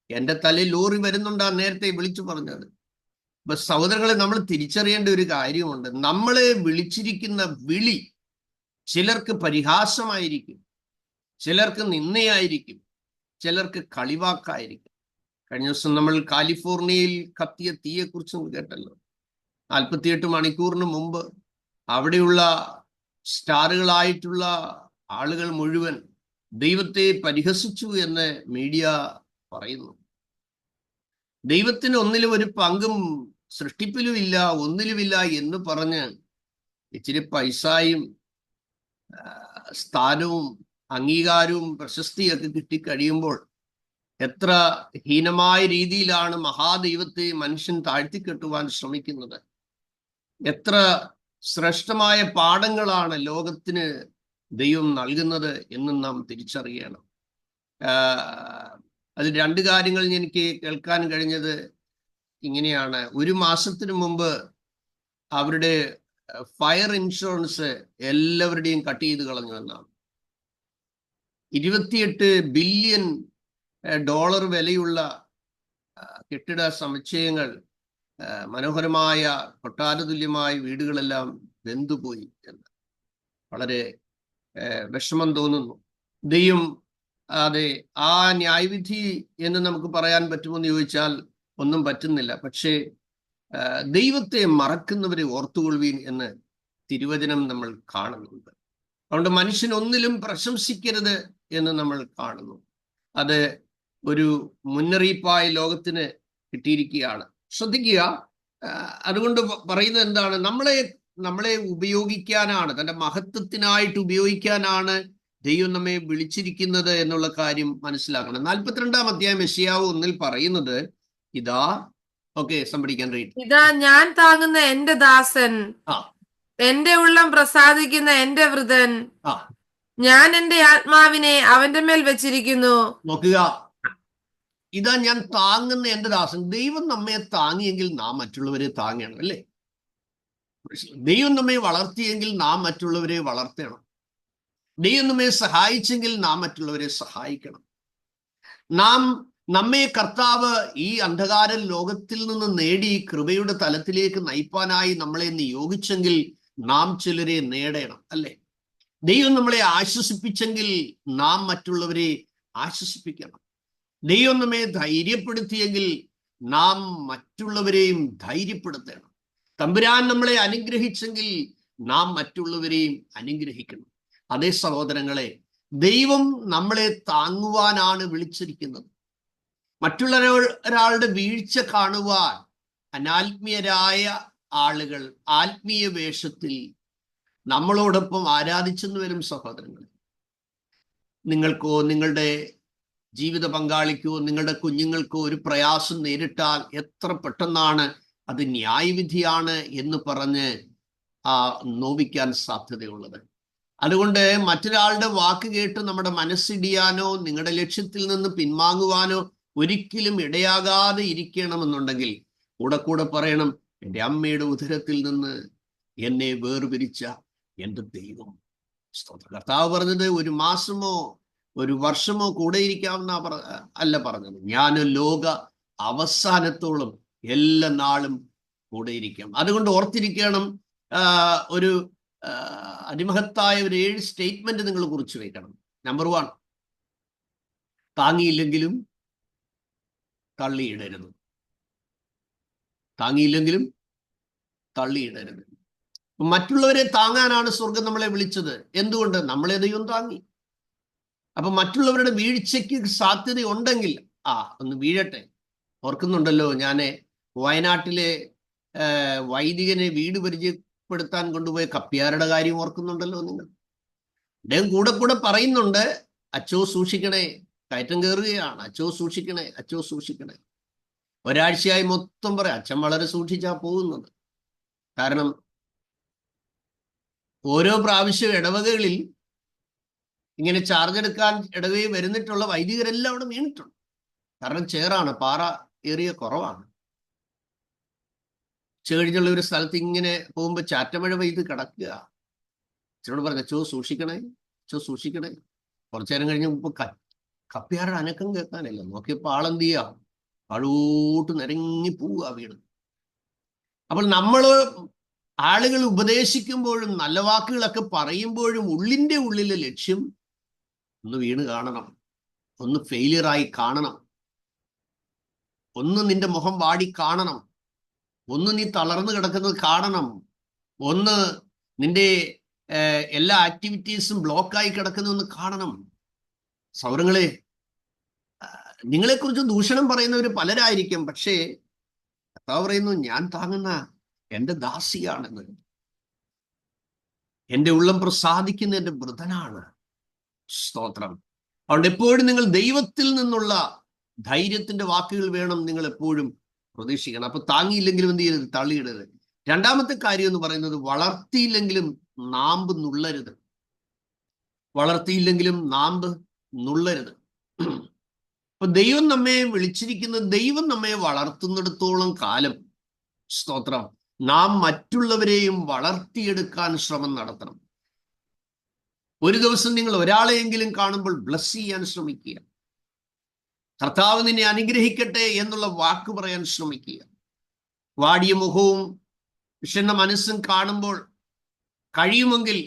എന്റെ തലയിൽ ലോറി വരുന്നുണ്ടാ നേരത്തെ വിളിച്ചു പറഞ്ഞത്. അപ്പൊ സഹോദരങ്ങളെ, നമ്മൾ തിരിച്ചറിയേണ്ട ഒരു കാര്യമുണ്ട്. നമ്മളെ വിളിച്ചിരിക്കുന്ന വിളി ചിലർക്ക് പരിഹാസമായിരിക്കും, ചിലർക്ക് നിന്ദയായിരിക്കും, ചിലർക്ക് കളിവാക്കായിരിക്കും. കഴിഞ്ഞ ദിവസം നമ്മൾ കാലിഫോർണിയയിൽ കത്തിയ തീയെക്കുറിച്ച് കേട്ടല്ലോ. 48 മണിക്കൂറിന് മുമ്പ് അവിടെയുള്ള സ്റ്റാറുകളായിട്ടുള്ള ആളുകൾ മുഴുവൻ ദൈവത്തെ പരിഹസിച്ചു എന്ന് മീഡിയ പറയുന്നു. ദൈവത്തിന് ഒന്നിലും ഒരു പങ്കും സൃഷ്ടിപ്പിലും ഇല്ല, ഒന്നിലുമില്ല എന്ന് പറഞ്ഞ് ഇച്ചിരി പൈസയും സ്ഥാനവും അംഗീകാരവും പ്രശസ്തിയൊക്കെ കിട്ടിക്കഴിയുമ്പോൾ എത്ര ഹീനമായ രീതിയിലാണ് മഹാദൈവത്തെ മനുഷ്യൻ താഴ്ത്തിക്കെട്ടുവാൻ ശ്രമിക്കുന്നത്. എത്ര ശ്രേഷ്ഠമായ പാഠങ്ങളാണ് ലോകത്തിന് ദൈവം നൽകുന്നത് എന്ന് നാം തിരിച്ചറിയണം. അതിൽ 2 കാര്യങ്ങൾ എനിക്ക് കേൾക്കാൻ കഴിഞ്ഞത് ഇങ്ങനെയാണ്. 1 മാസത്തിന് മുമ്പ് അവരുടെ ഫയർ ഇൻഷുറൻസ് എല്ലാവരുടെയും കട്ട് ചെയ്ത് കളഞ്ഞു എന്നാണ്. 28 ബില്യൺ ഡോളർ വിലയുള്ള കെട്ടിട സമുച്ചയങ്ങൾ, മനോഹരമായ കൊട്ടാരതുല്യമായ വീടുകളെല്ലാം വെന്തുപോയി എന്ന് വളരെ വിഷമം തോന്നുന്നു. ദൈവം അതെ, ആ ന്യായവിധി എന്ന് നമുക്ക് പറയാൻ പറ്റുമെന്ന് ചോദിച്ചാൽ ഒന്നും പറ്റുന്നില്ല. പക്ഷേ ദൈവത്തെ മറക്കുന്നവരെ ഓർത്തുകൊള്ളുവീൻ എന്ന് തിരുവചനം നമ്മൾ കാണുന്നുണ്ട്. അതുകൊണ്ട് മനുഷ്യൻ ഒന്നിലും പ്രശംസിക്കരുത് എന്ന് നമ്മൾ കാണുന്നു. അത് ഒരു മുന്നറിയിപ്പായി ലോകത്തിന് കിട്ടിയിരിക്കുകയാണ്. ശ്രദ്ധിക്കുക, അതുകൊണ്ട് പറയുന്നത് എന്താണ്? നമ്മളെ ഉപയോഗിക്കാനാണ്, തൻ്റെ മഹത്വത്തിനായിട്ട് ഉപയോഗിക്കാനാണ് ദൈവം നമ്മെ വിളിച്ചിരിക്കുന്നത് എന്നുള്ള കാര്യം മനസ്സിലാക്കണം. 42-ാം അധ്യായം യെശയ്യാവ് 1 പറയുന്നത് ഇതാ, somebody can read. ഇതാ ഞാൻ താങ്ങുന്ന എന്റെ ദാസൻ, എന്റെ ഉള്ളം പ്രസാദിക്കുന്ന എന്റെ വൃതൻ, ഞാൻ എന്റെ ആത്മാവിനെ അവന്റെ മേൽ വെച്ചിരിക്കുന്നു. നോക്കുക, ഇതാ ഞാൻ താങ്ങുന്ന എന്റെ ദാസൻ. ദൈവം നമ്മെ താങ്ങിയെങ്കിൽ നാം മറ്റുള്ളവരെ താങ്ങണം, അല്ലേ? ദൈവം നമ്മെ വളർത്തിയെങ്കിൽ നാം മറ്റുള്ളവരെ വളർത്തണം. ദൈവം നമ്മെ സഹായിച്ചെങ്കിൽ നാം മറ്റുള്ളവരെ സഹായിക്കണം. നമ്മെ കർത്താവ് ഈ അന്ധകാര ലോകത്തിൽ നിന്ന് നേടി കൃപയുടെ തലത്തിലേക്ക് നയിപ്പാനായി നമ്മളെ നിയോഗിച്ചെങ്കിൽ നാം ചിലരെ നേടണം, അല്ലേ? ദൈവം നമ്മളെ ആശ്വസിപ്പിച്ചെങ്കിൽ നാം മറ്റുള്ളവരെ ആശ്വസിപ്പിക്കണം. ദൈവം നമ്മെ ധൈര്യപ്പെടുത്തിയെങ്കിൽ നാം മറ്റുള്ളവരെയും ധൈര്യപ്പെടുത്തണം. തമ്പുരാൻ നമ്മളെ അനുഗ്രഹിച്ചെങ്കിൽ നാം മറ്റുള്ളവരെയും അനുഗ്രഹിക്കണം. അതേ സഹോദരങ്ങളെ, ദൈവം നമ്മളെ താങ്ങുവാനാണ് വിളിച്ചിരിക്കുന്നത്. മറ്റുള്ള ഒരാളുടെ വീഴ്ച കാണുവാൻ അനാത്മീയരായ ആളുകൾ ആത്മീയ വേഷത്തിൽ നമ്മളോടൊപ്പം ആരാധിച്ചെന്ന് വരും. സഹോദരങ്ങളെ, നിങ്ങൾക്കോ നിങ്ങളുടെ ജീവിത പങ്കാളിക്കോ നിങ്ങളുടെ കുഞ്ഞുങ്ങൾക്കോ ഒരു പ്രയാസം നേരിട്ടാൽ എത്ര പെട്ടെന്നാണ് അത് ന്യായവിധിയാണ് എന്ന് പറഞ്ഞ് നോവിക്കാൻ സാധ്യതയുള്ളത്. അതുകൊണ്ട് മറ്റൊരാളുടെ വാക്ക് കേട്ട് നമ്മുടെ മനസ്സിടിയാനോ നിങ്ങളുടെ ലക്ഷ്യത്തിൽ നിന്ന് പിൻവാങ്ങുവാനോ ഒരിക്കലും ഇടയാകാതെ ഇരിക്കണമെന്നുണ്ടെങ്കിൽ കൂടെ പറയണം, എൻ്റെ അമ്മയുടെ ഉദരത്തിൽ നിന്ന് എന്നെ വേർപിരിച്ച എൻ്റെ ദൈവം. കർത്താവ് പറഞ്ഞത് 1 മാസമോ 1 വർഷമോ കൂടെ ഇരിക്കാമെന്നാ അല്ല പറഞ്ഞത്. ഞാൻ ലോക അവസാനത്തോളം എല്ലാ നാളും കൂടെ ഇരിക്കാം. അതുകൊണ്ട് ഓർത്തിരിക്കണം, ഒരു അതിമഹത്തായ ഒരു 7 സ്റ്റേറ്റ്മെന്റ് നിങ്ങൾ കുറിച്ച് വയ്ക്കണം. നമ്പർ 1, താങ്ങിയില്ലെങ്കിലും തള്ളിയിടരുത്. താങ്ങിയില്ലെങ്കിലും തള്ളിയിടരുത്. മറ്റുള്ളവരെ താങ്ങാനാണ് സ്വർഗം നമ്മളെ വിളിച്ചത്. എന്തുകൊണ്ട്? നമ്മളെ ദൈവം താങ്ങി. അപ്പൊ മറ്റുള്ളവരുടെ വീഴ്ചയ്ക്ക് സാധ്യത ഉണ്ടെങ്കിൽ ഒന്ന് വീഴട്ടെ. ഓർക്കുന്നുണ്ടല്ലോ, ഞാൻ വയനാട്ടിലെ വൈദികനെ വീട് പരിചയപ്പെടുത്താൻ കൊണ്ടുപോയ കപ്പ്യാരുടെ കാര്യം ഓർക്കുന്നുണ്ടല്ലോ നിങ്ങൾ. അദ്ദേഹം കൂടെ പറയുന്നുണ്ട്, അച്ചോ സൂക്ഷിക്കണേ, കയറ്റം കയറുകയാണ്, അച്ചോ സൂക്ഷിക്കണേ, അച്ചോ സൂക്ഷിക്കണേ. ഒരാഴ്ചയായി മൊത്തം പറയാം, അച്ഛൻ വളരെ സൂക്ഷിച്ചാ പോകുന്നത്. കാരണം ഓരോ പ്രാവശ്യം ഇടവകകളിൽ ഇങ്ങനെ ചാർജ് എടുക്കാൻ ഇടവകയിൽ വരുന്നിട്ടുള്ള വൈദികരെല്ലാം അവിടെ വീണിട്ടുണ്ട്. കാരണം ചേറാണ്, പാറ ഏറിയ കുറവാണ്. കഴിഞ്ഞുള്ള ഒരു സ്ഥലത്ത് ഇങ്ങനെ പോകുമ്പോൾ ചാറ്റമഴ പെയ്ത് കിടക്കുക. അച്ഛനോട് പറഞ്ഞു, അച്ചോ സൂക്ഷിക്കണേ, അച്ചോ സൂക്ഷിക്കണേ. കുറച്ചു നേരം കഴിഞ്ഞപ്പോൾ കപ്പ്യാരുടെ അനക്കം കേൾക്കാനില്ല. നോക്കിയപ്പോൾ ആളെന്ത് ചെയ്യുക, അഴൂട്ട് നിരങ്ങി പോവുക വീണ്. അപ്പോൾ ആളുകൾ ഉപദേശിക്കുമ്പോഴും നല്ല വാക്കുകളൊക്കെ പറയുമ്പോഴും ഉള്ളിൻ്റെ ഉള്ളിലെ ലക്ഷ്യം ഒന്ന് വീണ് കാണണം, ഒന്ന് ഫെയിലിയറായി കാണണം, ഒന്ന് നിന്റെ മുഖം വാടി കാണണം, ഒന്ന് നീ തളർന്നു കിടക്കുന്നത് കാണണം, ഒന്ന് നിന്റെ എല്ലാ ആക്ടിവിറ്റീസും ബ്ലോക്കായി കിടക്കുന്നതെന്ന് കാണണം. സൗരങ്ങളെ, നിങ്ങളെക്കുറിച്ച് ദൂഷണം പറയുന്നവർ പലരായിരിക്കും. പക്ഷേ കർത്താവ് പറയുന്നു, ഞാൻ താങ്ങുന്ന എൻ്റെ ദാസിയാണെന്ന്. എൻ്റെ ഉള്ളം പ്രസാദിക്കുന്ന എൻ്റെ വൃതനാണ്. സ്തോത്രം. അതുകൊണ്ട് എപ്പോഴും നിങ്ങൾ ദൈവത്തിൽ നിന്നുള്ള ധൈര്യത്തിന്റെ വാക്കുകൾ വേണം നിങ്ങൾ എപ്പോഴും പ്രതീക്ഷിക്കണം. അപ്പൊ താങ്ങിയില്ലെങ്കിലും എന്ത് ചെയ്യരുത്, തള്ളിയിടരുത്. രണ്ടാമത്തെ കാര്യം എന്ന് പറയുന്നത്, വളർത്തിയില്ലെങ്കിലും നാമ്പ് നുള്ളരുത്. വളർത്തിയില്ലെങ്കിലും നാമ്പ് നുള്ളരുത്. അപ്പൊ ദൈവം നമ്മെ വിളിച്ചിരിക്കുന്നത്, ദൈവം നമ്മെ വളർത്തുന്നിടത്തോളം കാലം, സ്തോത്രം, നാം മറ്റുള്ളവരെയും വളർത്തിയെടുക്കാൻ ശ്രമം നടത്തണം. ഒരു ദിവസം നിങ്ങൾ ഒരാളെയെങ്കിലും കാണുമ്പോൾ ബ്ലസ് ചെയ്യാൻ ശ്രമിക്കുക. കർത്താവ് നിന്നെ അനുഗ്രഹിക്കട്ടെ എന്നുള്ള വാക്ക് പറയാൻ ശ്രമിക്കുക. വാടിയ മുഖവും വിഷണ്ണ മനസ്സും കാണുമ്പോൾ കഴിയുമെങ്കിൽ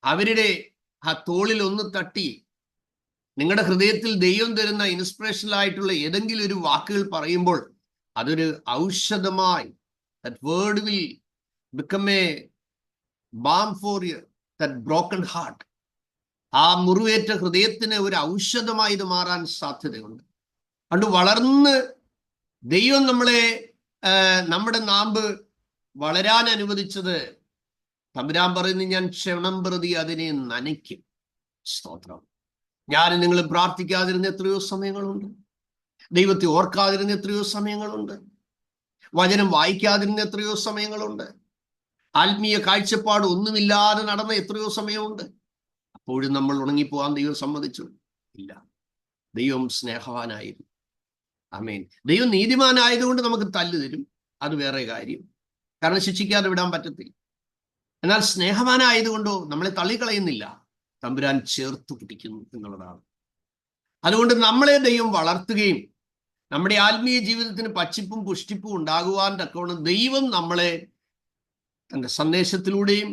അവരുടെ ആ തോളിൽ ഒന്ന് തട്ടി നിങ്ങളുടെ ഹൃദയത്തിൽ ദൈവം തരുന്ന ഇൻസ്പിറേഷനായിട്ടുള്ള ഏതെങ്കിലും ഒരു വാക്കുകൾ പറയുമ്പോൾ അതൊരു ഔഷധമായി, that word will become a balm for that broken heart. ആ മുറിവേറ്റ ഹൃദയത്തിന് ഒരു ഔഷധമായി ഇത് മാറാൻ സാധ്യതയുണ്ട്. അതുകൊണ്ട് വളർന്ന് ദൈവം നമ്മളെ നമ്മുടെ നാമ്പ് വളരാൻ അനുവദിച്ചത് തമ്പുരാൻ പറയുന്നു, ഞാൻ ക്ഷണം പ്രതി അതിനെ നനയ്ക്കും. സ്തോത്രം. ഞാൻ നിങ്ങൾ പ്രാർത്ഥിക്കാതിരുന്ന എത്രയോ സമയങ്ങളുണ്ട്, ദൈവത്തെ ഓർക്കാതിരുന്ന എത്രയോ സമയങ്ങളുണ്ട്, വചനം വായിക്കാതിരുന്ന എത്രയോ സമയങ്ങളുണ്ട്, ആത്മീയ കാഴ്ചപ്പാട് ഒന്നുമില്ലാതെ നടന്ന എത്രയോ സമയമുണ്ട്. അപ്പോഴും നമ്മൾ ഉണങ്ങിപ്പോവാൻ ദൈവം സമ്മതിച്ചു ഇല്ല. ദൈവം സ്നേഹവാനായിരുന്നു. ആമേൻ. ദൈവം നീതിമാനായതുകൊണ്ട് നമുക്ക് തല്ല് തരും, അത് വേറെ കാര്യം, കാരണം ശിക്ഷിക്കാതെ വിടാൻ പറ്റത്തില്ല. എന്നാൽ സ്നേഹവാനായതുകൊണ്ടോ നമ്മളെ തള്ളിക്കളയുന്നില്ല, തമ്പുരാൻ ചേർത്ത് പിടിക്കുന്നു എന്നുള്ളതാണ്. അതുകൊണ്ട് നമ്മളെ ദൈവം വളർത്തുകയും നമ്മുടെ ആത്മീയ ജീവിതത്തിന് പച്ചിപ്പും പുഷ്ടിപ്പും ഉണ്ടാകുവാൻ തക്കവണ്ണം ദൈവം നമ്മളെ തൻ്റെ സന്ദേശത്തിലൂടെയും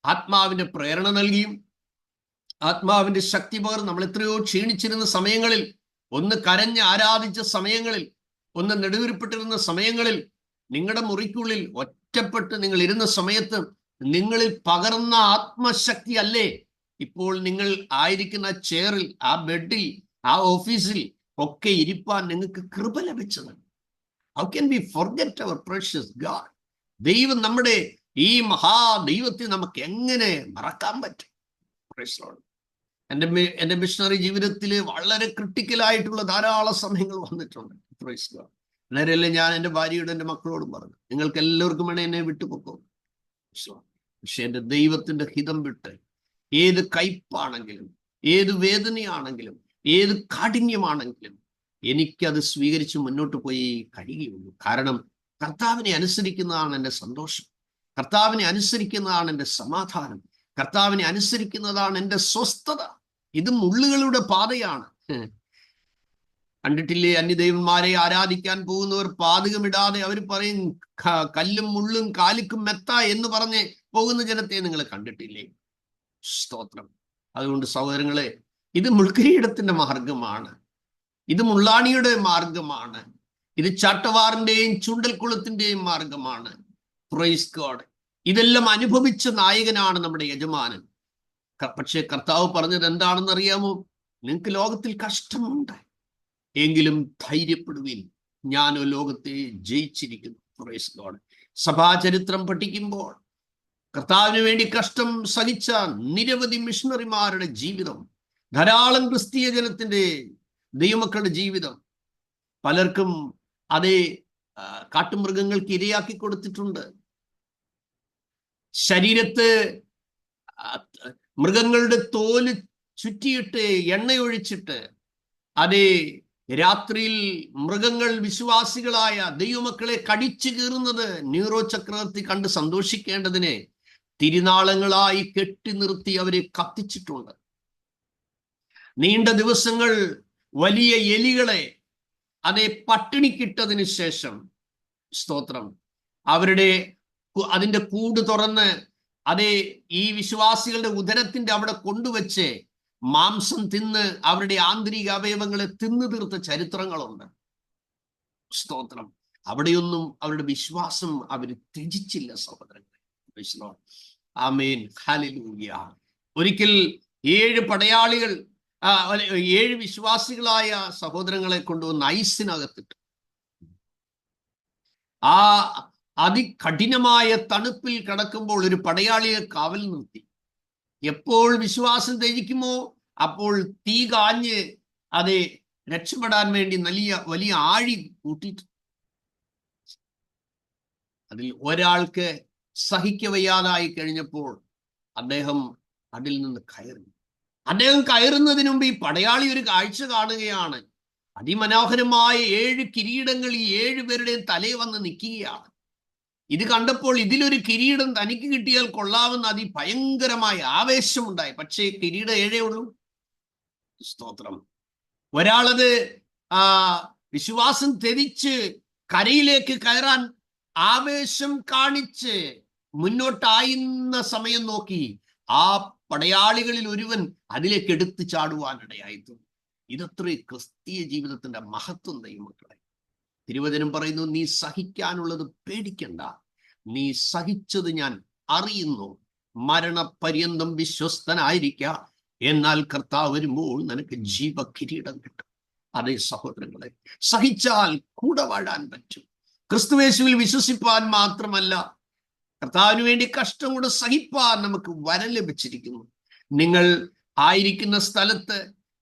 ആത്മാവിൻ്റെ പ്രേരണ നൽകിയും ആത്മാവിൻ്റെ ശക്തി പകർന്ന് നമ്മൾ എത്രയോ ക്ഷീണിച്ചിരുന്ന സമയങ്ങളിൽ, ഒന്ന് കരഞ്ഞ് ആരാധിച്ച സമയങ്ങളിൽ, ഒന്ന് നെടുവീർപ്പെട്ടിരുന്ന സമയങ്ങളിൽ, നിങ്ങളുടെ മുറിക്കുള്ളിൽ ഒറ്റപ്പെട്ട് നിങ്ങൾ ഇരുന്ന സമയത്ത് നിങ്ങളിൽ പകർന്ന ആത്മശക്തി അല്ലേ ഇപ്പോൾ നിങ്ങൾ ആയിരിക്കുന്ന ചെയറിൽ, ആ ബെഡിൽ, ആ ഓഫീസിൽ ഒക്കെ ഇരിപ്പാൻ നിങ്ങൾക്ക് കൃപ ലഭിച്ചത്? How can we forget our precious God? ദൈവം, നമ്മുടെ ഈ മഹാദൈവത്തെ നമുക്ക് എങ്ങനെ മറക്കാൻ പറ്റും? Praise Lord. എൻ്റെ മിഷണറി ജീവിതത്തിൽ വളരെ ക്രിട്ടിക്കലായിട്ടുള്ള ധാരാളം സമയങ്ങൾ വന്നിട്ടുണ്ട്. Praise Lord. നേരെയല്ലേ ഞാൻ എൻ്റെ ഭാര്യയോടും എൻ്റെ മക്കളോടും പറഞ്ഞു, നിങ്ങൾക്ക് എല്ലാവർക്കും വേണേ എന്നെ വിട്ടുപോക്കോ. പക്ഷെ എൻ്റെ ദൈവത്തിൻ്റെ ഹിതം വിട്ട് ഏത് കയ്പാണെങ്കിലും, ഏത് വേദനയാണെങ്കിലും, ഏത് കാഠിന്യമാണെങ്കിലും എനിക്കത് സ്വീകരിച്ച് മുന്നോട്ട് പോയി കഴിയുകയുള്ളൂ. കാരണം കർത്താവിനെ അനുസരിക്കുന്നതാണ് എൻ്റെ സന്തോഷം, കർത്താവിനെ അനുസരിക്കുന്നതാണ് എൻ്റെ സമാധാനം, കർത്താവിനെ അനുസരിക്കുന്നതാണ് എൻ്റെ സ്വസ്ഥത. ഇത് മുള്ളുകളുടെ പാതയാണ്. കണ്ടിട്ടില്ലേ, അന്യദൈവന്മാരെ ആരാധിക്കാൻ പോകുന്നവർ പാതകമിടാതെ അവർ പറയും കല്ലും മുള്ളും കാലിക്കും മെത്ത എന്ന് പറഞ്ഞ് പോകുന്ന ജനത്തെ നിങ്ങൾ കണ്ടിട്ടില്ലേ? സ്തോത്രം. അതുകൊണ്ട് സഹോദരങ്ങളെ, ഇത് മുൾക്കിരീടത്തിന്റെ മാർഗമാണ്, ഇത് മുള്ളാണിയുടെ മാർഗമാണ്, ഇത് ചാട്ടവാറിന്റെയും ചുണ്ടൽക്കുളത്തിന്റെയും മാർഗമാണ്. Praise God. ഇതെല്ലാം അനുഭവിച്ച നായകനാണ് നമ്മുടെ യജമാനൻ. പക്ഷേ കർത്താവ് പറഞ്ഞത് എന്താണെന്ന് അറിയാമോ? നിങ്ങൾക്ക് ലോകത്തിൽ കഷ്ടമുണ്ട്, എങ്കിലും ധൈര്യപ്പെടുവിൻ, ഞാനോ ലോകത്തെ ജയിച്ചിരിക്കുന്നു. Praise God. സഭാചരിത്രം പഠിക്കുമ്പോൾ കർത്താവിന് വേണ്ടി കഷ്ടം സഹിച്ച നിരവധി മിഷണറിമാരുടെ ജീവിതം, ധാരാളം ക്രിസ്തീയ ജനത്തിന്റെ ദൈവമക്കളുടെ ജീവിതം, പലർക്കും അതേ കാട്ടുമൃഗങ്ങൾക്ക് ഇരയാക്കി കൊടുത്തിട്ടുണ്ട്. ശരീരത്ത് മൃഗങ്ങളുടെ തോല് ചുറ്റിയിട്ട് എണ്ണയൊഴിച്ചിട്ട് അതേ രാത്രിയിൽ മൃഗങ്ങൾ വിശ്വാസികളായ ദൈവമക്കളെ കടിച്ചു കീറുന്നത് നീറോ ചക്രവർത്തി കണ്ട് സന്തോഷിക്കേണ്ടതിനെ തിരുനാളങ്ങളായി കെട്ടി നിർത്തി അവരെ കത്തിച്ചിട്ടുണ്ട്. നീണ്ട ദിവസങ്ങൾ വലിയ എലികളെ അതേ പട്ടിണിക്കിട്ടതിന് ശേഷം, സ്തോത്രം, അതിന്റെ കൂട് തുറന്ന് അതേ ഈ വിശ്വാസികളുടെ ഉദരത്തിന്റെ അവിടെ കൊണ്ടുവച്ച് മാംസം തിന്ന് അവരുടെ ആന്തരിക അവയവങ്ങളെ തിന്നു തീർത്ത ചരിത്രങ്ങളുണ്ട്. സ്തോത്രം. അവിടെയൊന്നും അവരുടെ വിശ്വാസം അവർ ത്യജിച്ചില്ല സഹോദരങ്ങളെ. ആമേൻ. ഹല്ലേലൂയ. ഒരിക്കൽ 7 പടയാളികൾ 7 വിശ്വാസികളായ സഹോദരങ്ങളെ കൊണ്ടുവന്ന് ഐസിനകത്തിട്ട് ആ അതികഠിനമായ തണുപ്പിൽ കിടക്കുമ്പോൾ ഒരു പടയാളിയെ കാവൽ നിർത്തി. എപ്പോൾ വിശ്വാസം ത്യജിക്കുമോ അപ്പോൾ തീ കാഞ്ഞ് അതെ രക്ഷപ്പെടാൻ വേണ്ടി വലിയ ആഴി കൂട്ടിയിട്ട് അതിൽ ഒരാൾക്ക് സഹിക്കവയ്യാതായി കഴിഞ്ഞപ്പോൾ അദ്ദേഹം അതിൽ നിന്ന് കയറി. അദ്ദേഹം കയറുന്നതിന് മുമ്പ് ഈ പടയാളി ഒരു കാഴ്ച കാണുകയാണ്. അതിമനോഹരമായ 7 കിരീടങ്ങൾ ഈ 7 പേരുടെയും തലയിൽ വന്ന് നിൽക്കുകയാണ്. ഇത് കണ്ടപ്പോൾ ഇതിലൊരു കിരീടം തനിക്ക് കിട്ടിയാൽ കൊള്ളാമെന്ന് അതിഭയങ്കരമായ ആവേശമുണ്ടായി. പക്ഷേ കിരീടം 7 ഉള്ളൂ. സ്തോത്രം. ഒരാളത് വിശ്വാസം ത്യജിച്ച് കരയിലേക്ക് കയറാൻ ആവേശം കാണിച്ച് മുന്നോട്ടായുന്ന സമയം നോക്കി ആ പടയാളികളിൽ ഒരുവൻ അതിലേക്ക് എടുത്തു ചാടുവാനിടയായിത്തു. ഇതത്രേ ക്രിസ്തീയ ജീവിതത്തിന്റെ മഹത്വം ദൈവമക്കളെ. തിരുവചനം പറയുന്നു, നീ സഹിക്കാനുള്ളത് പേടിക്കണ്ട, നീ സഹിച്ചത് ഞാൻ അറിയുന്നു, മരണപര്യന്തം വിശ്വസ്തനായിരിക്ക, എന്നാൽ കർത്താവ് വരുമ്പോൾ നിനക്ക് ജീവകിരീടം കിട്ടും. അതേ സഹോദരങ്ങളെ, സഹിച്ചാൽ കൂടെ വാഴാൻ പറ്റും. ക്രിസ്തുയേശുവിൽ വിശ്വസിപ്പാൻ മാത്രമല്ല, കർത്താവിന് വേണ്ടി കഷ്ടം കൂടെ സഹിപ്പാൻ നമുക്ക് വരം ലഭിച്ചിരിക്കുന്നു. നിങ്ങൾ ആയിരിക്കുന്ന സ്ഥലത്ത്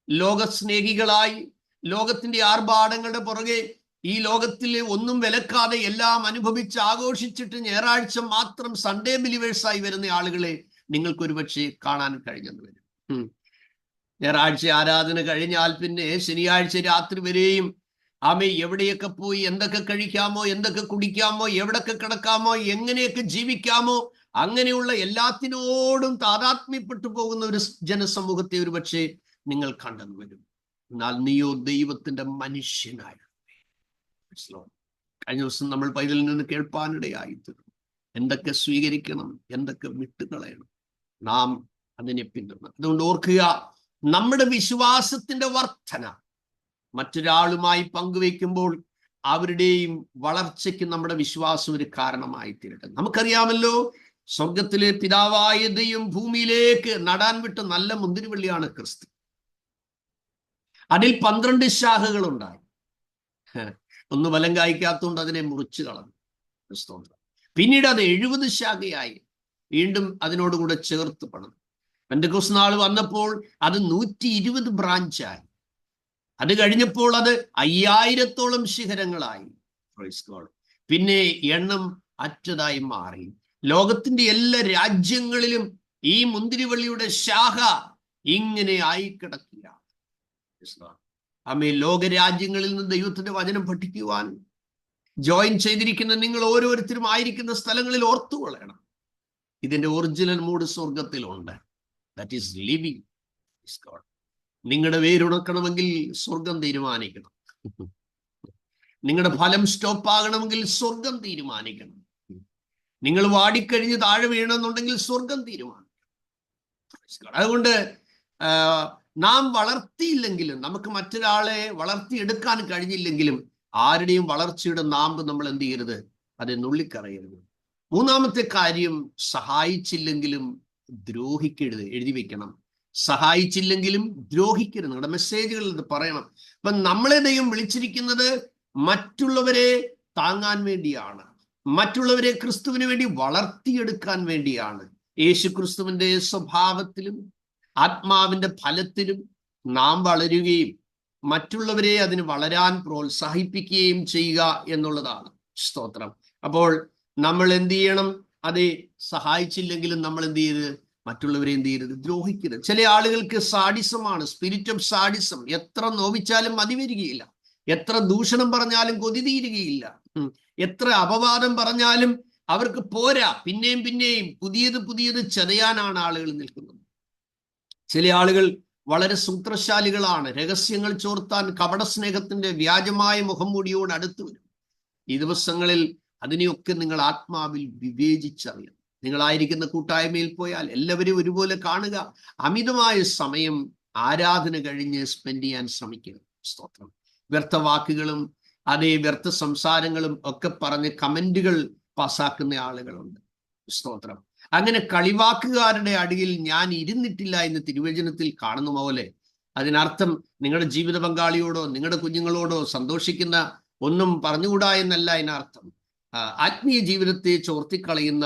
ലോകസ്നേഹികളായി ലോകത്തിന്റെ ആർഭാടങ്ങളുടെ പുറകെ ഈ ലോകത്തിലെ ഒന്നും വിലക്കാതെ എല്ലാം അനുഭവിച്ച് ആഘോഷിച്ചിട്ട് ഞായറാഴ്ച മാത്രം സൺഡേ ബിലീവേഴ്സായി വരുന്ന ആളുകളെ നിങ്ങൾക്കൊരു പക്ഷേ കാണാൻ കഴിഞ്ഞെന്ന് വരും. ഞായറാഴ്ച ആരാധന കഴിഞ്ഞാൽ പിന്നെ ശനിയാഴ്ച രാത്രി വരെയും എവിടെയൊക്കെ പോയി എന്തൊക്കെ കഴിക്കാമോ, എന്തൊക്കെ കുടിക്കാമോ, എവിടൊക്കെ കിടക്കാമോ, എങ്ങനെയൊക്കെ ജീവിക്കാമോ, അങ്ങനെയുള്ള എല്ലാത്തിനോടും താതാത്മ്യപ്പെട്ടു പോകുന്ന ഒരു ജനസമൂഹത്തെ ഒരു പക്ഷേ നിങ്ങൾ കണ്ടെന്ന് വരും. എന്നാൽ നീയോ ദൈവത്തിന്റെ മനുഷ്യനായ. കഴിഞ്ഞ ദിവസം നമ്മൾ പൈതലിൽ നിന്ന് കേൾപ്പാനിടയായി തീർന്നു. എന്തൊക്കെ സ്വീകരിക്കണം, എന്തൊക്കെ വിട്ടുകളയണം, നാം അതിനെ പിന്തുടരണം. അതുകൊണ്ട് ഓർക്കുക, നമ്മുടെ വിശ്വാസത്തിന്റെ വർധന മറ്റൊരാളുമായി പങ്കുവെക്കുമ്പോൾ അവരുടെയും വളർച്ചയ്ക്ക് നമ്മുടെ വിശ്വാസം ഒരു കാരണമായി തീരട്ടെ. നമുക്കറിയാമല്ലോ, സ്വർഗത്തിലെ പിതാവായ ദൈവം ഭൂമിയിലേക്ക് നടാൻ വിട്ട നല്ല മുന്തിരിവള്ളിയാണ് ക്രിസ്തു. അതിൽ 12 ശാഖകളുണ്ടായി. ഒന്ന് ഫലം കായ്ക്കാത്തതുകൊണ്ട് അതിനെ മുറിച്ചു കളഞ്ഞു. പിന്നീട് അത് 70 ശാഖയായി വീണ്ടും അതിനോടുകൂടെ ചേർത്ത് പണിതു. പെന്തക്കോസ്ത് നാൾ വന്നപ്പോൾ അത് 120 ബ്രാഞ്ചായി. അത് കഴിഞ്ഞപ്പോൾ അത് 5000-ഓളം ശിഖരങ്ങളായി. പിന്നെ എണ്ണം അറ്റതായി മാറി. ലോകത്തിന്റെ എല്ലാ രാജ്യങ്ങളിലും ഈ മുന്തിരിവള്ളിയുടെ ശാഖ ഇങ്ങനെ ആയി കിടക്കുക. ലോകരാജ്യങ്ങളിൽ നിന്ന് ദൈവത്തിന്റെ വചനം പഠിക്കുവാൻ ജോയിൻ ചെയ്തിരിക്കുന്ന നിങ്ങൾ ഓരോരുത്തരും ആയിരിക്കുന്ന സ്ഥലങ്ങളിൽ ഓർത്തുകൊള്ളണം, ഇതിന്റെ ഒറിജിനൽ മൂഡ് സ്വർഗത്തിലുണ്ട്. That is living is God. നിങ്ങളുടെ വേരുണക്കണമെങ്കിൽ സ്വർഗം തീരുമാനിക്കണം. നിങ്ങളുടെ ഫലം സ്റ്റോപ്പ് ആകണമെങ്കിൽ സ്വർഗം തീരുമാനിക്കണം. നിങ്ങൾ വാടിക്കഴിഞ്ഞ് താഴെ വീഴണമെന്നുണ്ടെങ്കിൽ സ്വർഗം തീരുമാനിക്കണം. അതുകൊണ്ട് നാം വളർത്തിയില്ലെങ്കിലും, നമുക്ക് മറ്റൊരാളെ വളർത്തിയെടുക്കാൻ കഴിഞ്ഞില്ലെങ്കിലും, ആരുടെയും വളർച്ചയുടെ നാമ്പ് നമ്മൾ എന്ത് ചെയ്യരുത്, അത് നുള്ളിക്കറയരുത്. മൂന്നാമത്തെ കാര്യം, സഹായിച്ചില്ലെങ്കിലും ദ്രോഹിക്കരുത്. എഴുതി വെക്കണം, സഹായിച്ചില്ലെങ്കിലും ദ്രോഹിക്കരുത്. നിങ്ങളുടെ മെസ്സേജുകളിൽ ഇത് പറയണം. അപ്പൊ നമ്മളെ ദൈവം വിളിച്ചിരിക്കുന്നത് മറ്റുള്ളവരെ താങ്ങാൻ വേണ്ടിയാണ്, മറ്റുള്ളവരെ ക്രിസ്തുവിന് വേണ്ടി വളർത്തിയെടുക്കാൻ വേണ്ടിയാണ്. യേശു ക്രിസ്തുവിന്റെ സ്വഭാവത്തിലും ആത്മാവിന്റെ ഫലത്തിലും നാം വളരുകയും മറ്റുള്ളവരെ അതിന് വളരാൻ പ്രോത്സാഹിപ്പിക്കുകയും ചെയ്യുക എന്നുള്ളതാണ്. സ്തോത്രം. അപ്പോൾ നമ്മൾ എന്ത് ചെയ്യണം? അതെ, സഹായിച്ചില്ലെങ്കിലും നമ്മൾ എന്ത് ചെയ്യരുത്, മറ്റുള്ളവരെ എന്ത് ചെയ്യരുത്, ദ്രോഹിക്കരുത്. ചില ആളുകൾക്ക് സാഡിസമാണ്, സ്പിരിറ്റ് ഓഫ് സാഡിസം. എത്ര നോവിച്ചാലും മതി വരികയില്ല, എത്ര ദൂഷണം പറഞ്ഞാലും കൊതി തീരുകയില്ല, എത്ര അപവാദം പറഞ്ഞാലും അവർക്ക് പോരാ, പിന്നെയും പിന്നെയും പുതിയത് ചതയാനാണ് ആളുകൾ നിൽക്കുന്നത്. ചില ആളുകൾ വളരെ സൂത്രശാലികളാണ്, രഹസ്യങ്ങൾ ചോർത്താൻ കപട സ്നേഹത്തിന്റെ വ്യാജമായ മുഖംമൂടിയോട് അടുത്ത് വരും. ഈ ദിവസങ്ങളിൽ അതിനെയൊക്കെ നിങ്ങൾ ആത്മാവിൽ വിവേചിച്ചറിയണം. നിങ്ങളായിരിക്കുന്ന കൂട്ടായ്മയിൽ പോയാൽ എല്ലാവരെയും ഒരുപോലെ കാണുക. അമിതമായ സമയം ആരാധന കഴിഞ്ഞ് സ്പെൻഡ് ചെയ്യാൻ ശ്രമിക്കുക. സ്തോത്രം. വ്യർത്ഥ വാക്കുകളും അതേ വ്യർത്ഥ സംസാരങ്ങളും ഒക്കെ പറഞ്ഞ് കമന്റുകൾ പാസ്സാക്കുന്ന ആളുകളുണ്ട്. സ്തോത്രം. അങ്ങനെ കളിവാക്കുകാരുടെ അടിയിൽ ഞാൻ ഇരുന്നിട്ടില്ല എന്ന് തിരുവചനത്തിൽ കാണുന്ന പോലെ, അതിനർത്ഥം നിങ്ങളുടെ ജീവിത പങ്കാളിയോടോ നിങ്ങളുടെ കുഞ്ഞുങ്ങളോടോ സന്തോഷിക്കുന്ന ഒന്നും പറഞ്ഞുകൂടാ എന്നല്ല അതിനർത്ഥം. ആത്മീയ ജീവിതത്തെ ചോർത്തിക്കളയുന്ന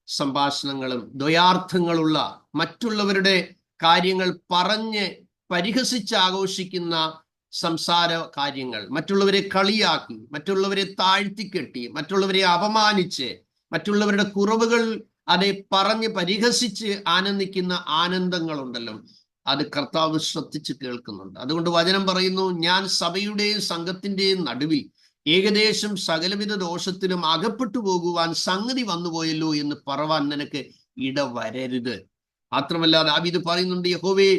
സംഭാഷണങ്ങളും ദ്വയാർത്ഥങ്ങളുള്ള മറ്റുള്ളവരുടെ കാര്യങ്ങൾ പറഞ്ഞ് പരിഹസിച്ച് ആഘോഷിക്കുന്ന സംസാര കാര്യങ്ങൾ, മറ്റുള്ളവരെ കളിയാക്കി, മറ്റുള്ളവരെ താഴ്ത്തിക്കെട്ടി, മറ്റുള്ളവരെ അപമാനിച്ച്, മറ്റുള്ളവരുടെ കുറവുകൾ അതെ പറഞ്ഞ് പരിഹസിച്ച് ആനന്ദിക്കുന്ന ആനന്ദങ്ങളുണ്ടല്ലോ, അത് കർത്താവ് ശ്രദ്ധിച്ച് കേൾക്കുന്നുണ്ട്. അതുകൊണ്ട് വചനം പറയുന്നു, ഞാൻ സഭയുടെയും സംഘത്തിന്റെയും നടുവിൽ ഏകദേശം സകലവിധ ദോഷത്തിലും അകപ്പെട്ടു പോകുവാൻ സംഗതി വന്നുപോയല്ലോ എന്ന് പറവാൻ നിനക്ക് ഇടവരരുത്. മാത്രമല്ല ദാവീദ് പറയുന്നുണ്ട്, യഹോവേ,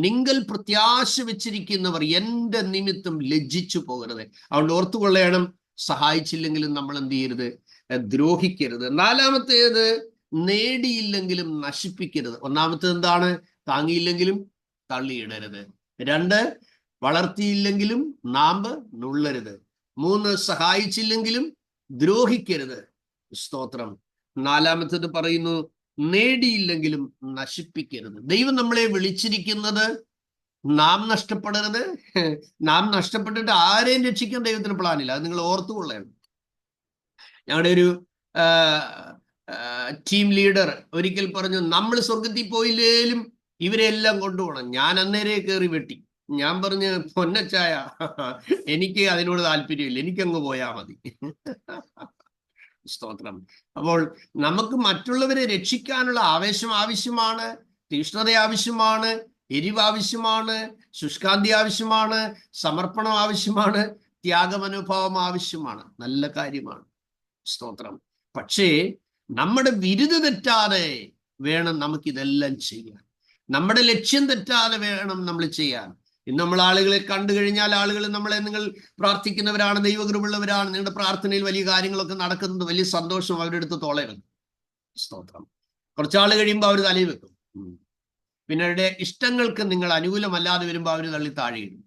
നിങ്ങൾ പ്രത്യാശ വെച്ചിരിക്കുന്നവർ എൻ്റെ നിമിത്തം ലജ്ജിച്ചു പോകരുത്. അതുകൊണ്ട് ഓർത്തുകൊള്ളണം, സഹായിച്ചില്ലെങ്കിലും നമ്മൾ എന്ത് ചെയ്യരുത്? ദ്രോഹിക്കരുത്. നാലാമത്തേത്, നേടിയില്ലെങ്കിലും നശിപ്പിക്കരുത്. ഒന്നാമത്തേത് എന്താണ്? താങ്ങിയില്ലെങ്കിലും തള്ളിയിടരുത്. 2, വളർത്തിയില്ലെങ്കിലും നാമ്പ് നുള്ളരുത്. 3, സഹായിച്ചില്ലെങ്കിലും ദ്രോഹിക്കരുത്. സ്തോത്രം. 4-മത്തേത് പറയുന്നു, നേടിയില്ലെങ്കിലും നശിപ്പിക്കരുത്. ദൈവം നമ്മളെ വിളിച്ചിരിക്കുന്നത് നാം നഷ്ടപ്പെടരുത്. നാം നഷ്ടപ്പെട്ടിട്ട് ആരെയും രക്ഷിക്കാൻ ദൈവത്തിന് പ്ലാനില്ല. അത് നിങ്ങൾ ഓർത്തുകൊള്ളണം. ഞങ്ങളുടെ ഒരു ടീം ലീഡർ ഒരിക്കൽ പറഞ്ഞു, നമ്മൾ സ്വർഗത്തിൽ പോയില്ലേലും ഇവരെല്ലാം കൊണ്ടുപോകണം. ഞാൻ അന്നേരെ കയറി വെട്ടി. ഞാൻ പറഞ്ഞു, പൊന്നച്ചായ, എനിക്ക് അതിനോട് താല്പര്യമില്ല, എനിക്കങ്ങ് പോയാൽ മതി. സ്തോത്രം. അപ്പോൾ നമുക്ക് മറ്റുള്ളവരെ രക്ഷിക്കാനുള്ള ആവേശം ആവശ്യമാണ്, തീഷ്ണത ആവശ്യമാണ്, എരിവ് ആവശ്യമാണ്, ശുഷ്കാന്തി ആവശ്യമാണ്, സമർപ്പണം ആവശ്യമാണ്, ത്യാഗമനോഭാവം ആവശ്യമാണ്. നല്ല കാര്യമാണ്. സ്തോത്രം. പക്ഷേ നമ്മുടെ വിരുദ് തെറ്റാതെ വേണം നമുക്കിതെല്ലാം ചെയ്യാൻ. നമ്മുടെ ലക്ഷ്യം തെറ്റാതെ വേണം നമ്മൾ ചെയ്യാൻ. ഇന്ന് നമ്മൾ ആളുകളെ കണ്ടു കഴിഞ്ഞാൽ ആളുകൾ നമ്മളെ, നിങ്ങൾ പ്രാർത്ഥിക്കുന്നവരാണ്, ദൈവകൃപയുള്ളവരാണ്, നിങ്ങളുടെ പ്രാർത്ഥനയിൽ വലിയ കാര്യങ്ങളൊക്കെ നടക്കുന്നത്, വലിയ സന്തോഷം അവരുടെ അടുത്ത് തോളയിടും. സ്തോത്രം. കുറച്ചാൾ കഴിയുമ്പോൾ അവർ തലയിൽ വെക്കും. പിന്നെ അവരുടെ ഇഷ്ടങ്ങൾക്ക് നിങ്ങൾ അനുകൂലമല്ലാതെ വരുമ്പോൾ അവർ തള്ളി താഴെയിടും.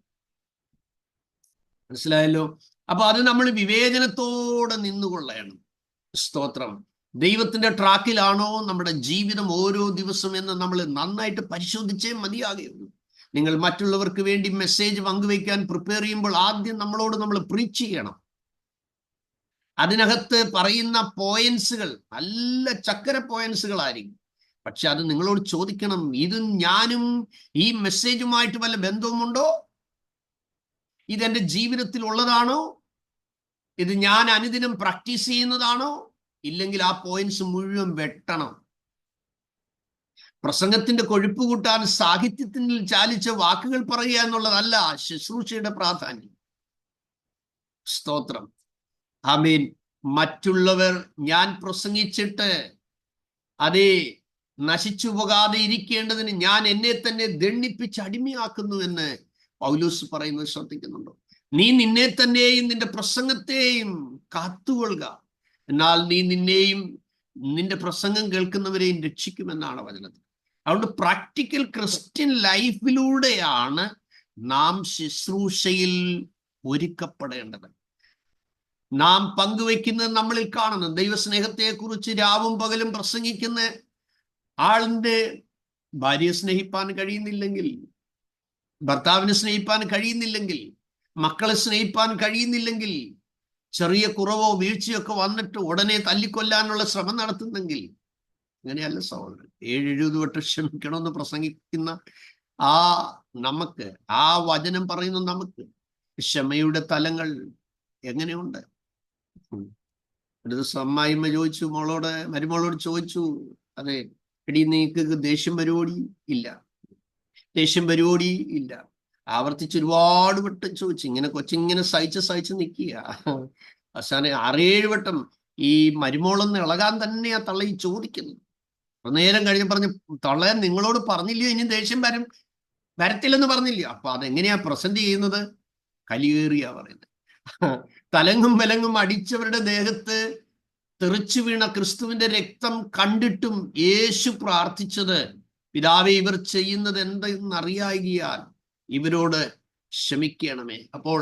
മനസ്സിലായല്ലോ? അപ്പൊ അത് നമ്മൾ വിവേചനത്തോടെ നിന്നുകൊള്ളണം. സ്തോത്രം. ദൈവത്തിന്റെ ട്രാക്കിലാണോ നമ്മുടെ ജീവിതം ഓരോ ദിവസം എന്ന് നമ്മൾ നന്നായിട്ട് പരിശോധിച്ചേ മതിയാകുള്ളൂ. നിങ്ങൾ മറ്റുള്ളവർക്ക് വേണ്ടി മെസ്സേജ് പങ്കുവയ്ക്കാൻ പ്രിപ്പയർ ചെയ്യുമ്പോൾ ആദ്യം നമ്മൾ പ്രീച്ച് ചെയ്യണം. അതിനകത്ത് പറയുന്ന പോയിന്റ്സുകൾ നല്ല ചക്കര പോയിന്റ്സുകളായിരിക്കും. പക്ഷെ അത് നിങ്ങളോട് ചോദിക്കണം, ഇത് ഞാനും ഈ മെസ്സേജുമായിട്ട് വല്ല ബന്ധവുമുണ്ടോ? ഇതെന്റെ ജീവിതത്തിൽ ഉള്ളതാണോ? ഇത് ഞാൻ അനുദിനം പ്രാക്ടീസ് ചെയ്യുന്നതാണോ? ഇല്ലെങ്കിൽ ആ പോയിന്റ്സ് മുഴുവൻ വെട്ടണം. പ്രസംഗത്തിന്റെ കൊഴുപ്പ് കൂട്ടാൻ സാഹിത്യത്തിൽ ചാലിച്ച വാക്കുകൾ പറയുക എന്നുള്ളതല്ല ശുശ്രൂഷയുടെ പ്രാധാന്യം. സ്തോത്രം. ആമേൻ. മറ്റുള്ളവർ ഞാൻ പ്രസംഗിച്ചിട്ട് അതേ നശിച്ചു പോകാതെ ഇരിക്കേണ്ടതിന് ഞാൻ എന്നെ തന്നെ ദണ്ഡിപ്പിച്ച് അടിമയാക്കുന്നു എന്ന് പൗലോസ് പറയുന്നത് ശ്രദ്ധിക്കുന്നുണ്ടോ? നീ നിന്നെ തന്നെയും നിന്റെ പ്രസംഗത്തെയും കാത്തുകൊള്ളുക, എന്നാൽ നീ നിന്നെയും നിന്റെ പ്രസംഗം കേൾക്കുന്നവരെയും രക്ഷിക്കുമെന്നാണ് വചനത്തിൽ. അതുകൊണ്ട് പ്രാക്ടിക്കൽ ക്രിസ്ത്യൻ ലൈഫിലൂടെയാണ് നാം ശുശ്രൂഷയിൽ ഒരുക്കപ്പെടേണ്ടത്. നാം പങ്കുവെക്കുന്നത് നമ്മളിൽ കാണുന്നു. ദൈവസ്നേഹത്തെക്കുറിച്ച് രാവും പകലും പ്രസംഗിക്കുന്ന ആളിന്റെ ഭാര്യയെ സ്നേഹിപ്പാൻ കഴിയുന്നില്ലെങ്കിൽ, ഭർത്താവിനെ സ്നേഹിപ്പാൻ കഴിയുന്നില്ലെങ്കിൽ, മക്കളെ സ്നേഹിപ്പാൻ കഴിയുന്നില്ലെങ്കിൽ, ചെറിയ കുറവോ വീഴ്ചയൊക്കെ വന്നിട്ട് ഉടനെ തല്ലിക്കൊല്ലാനുള്ള ശ്രമം നടത്തുന്നെങ്കിൽ, അങ്ങനെയല്ല സഹോദരൻ. 70 വട്ടം ക്ഷമിക്കണമെന്ന് പ്രസംഗിക്കുന്ന നമുക്ക്, ആ വചനം പറയുന്ന നമുക്ക് ക്ഷമയുടെ തലങ്ങൾ എങ്ങനെയുണ്ട്? ഒരു ദിവസം അമ്മായിമ്മ ചോദിച്ചു, മരുമോളോട് ചോദിച്ചു, അതെ എടി, നീക്ക് ദേഷ്യം പരിപാടി ഇല്ല? ദേഷ്യം പരിപാടി ഇല്ല. ആവർത്തിച്ച് ഒരുപാട് വട്ടം ചോദിച്ചു. ഇങ്ങനെ കൊച്ചിങ്ങനെ സഹിച്ച് നിൽക്കുക. അവസാനം 6-7 വട്ടം ഈ മരുമോളൊന്ന് ഇളകാൻ തന്നെയാ തള്ള ഈ ചോദിക്കുന്നത്. നേരം കഴിഞ്ഞ് പറഞ്ഞു, തള്ളയാൻ നിങ്ങളോട് പറഞ്ഞില്ലയോ ഇനി ദേഷ്യം വരത്തില്ലെന്ന് പറഞ്ഞില്ലയോ? അപ്പൊ അതെങ്ങനെയാ പ്രസന്റ് ചെയ്യുന്നത്? കലിയേറിയാ പറയുന്നത്. തലങ്ങും വിലങ്ങും അടിച്ചവരുടെ ദേഹത്ത് തെറിച്ചു വീണ ക്രിസ്തുവിന്റെ രക്തം കണ്ടിട്ടും യേശു പ്രാർത്ഥിച്ചത്, പിതാവേ, ഇവർ ചെയ്യുന്നത് എന്തെന്നറിയാകിയാൽ ഇവരോട് ക്ഷമിക്കണമേ. അപ്പോൾ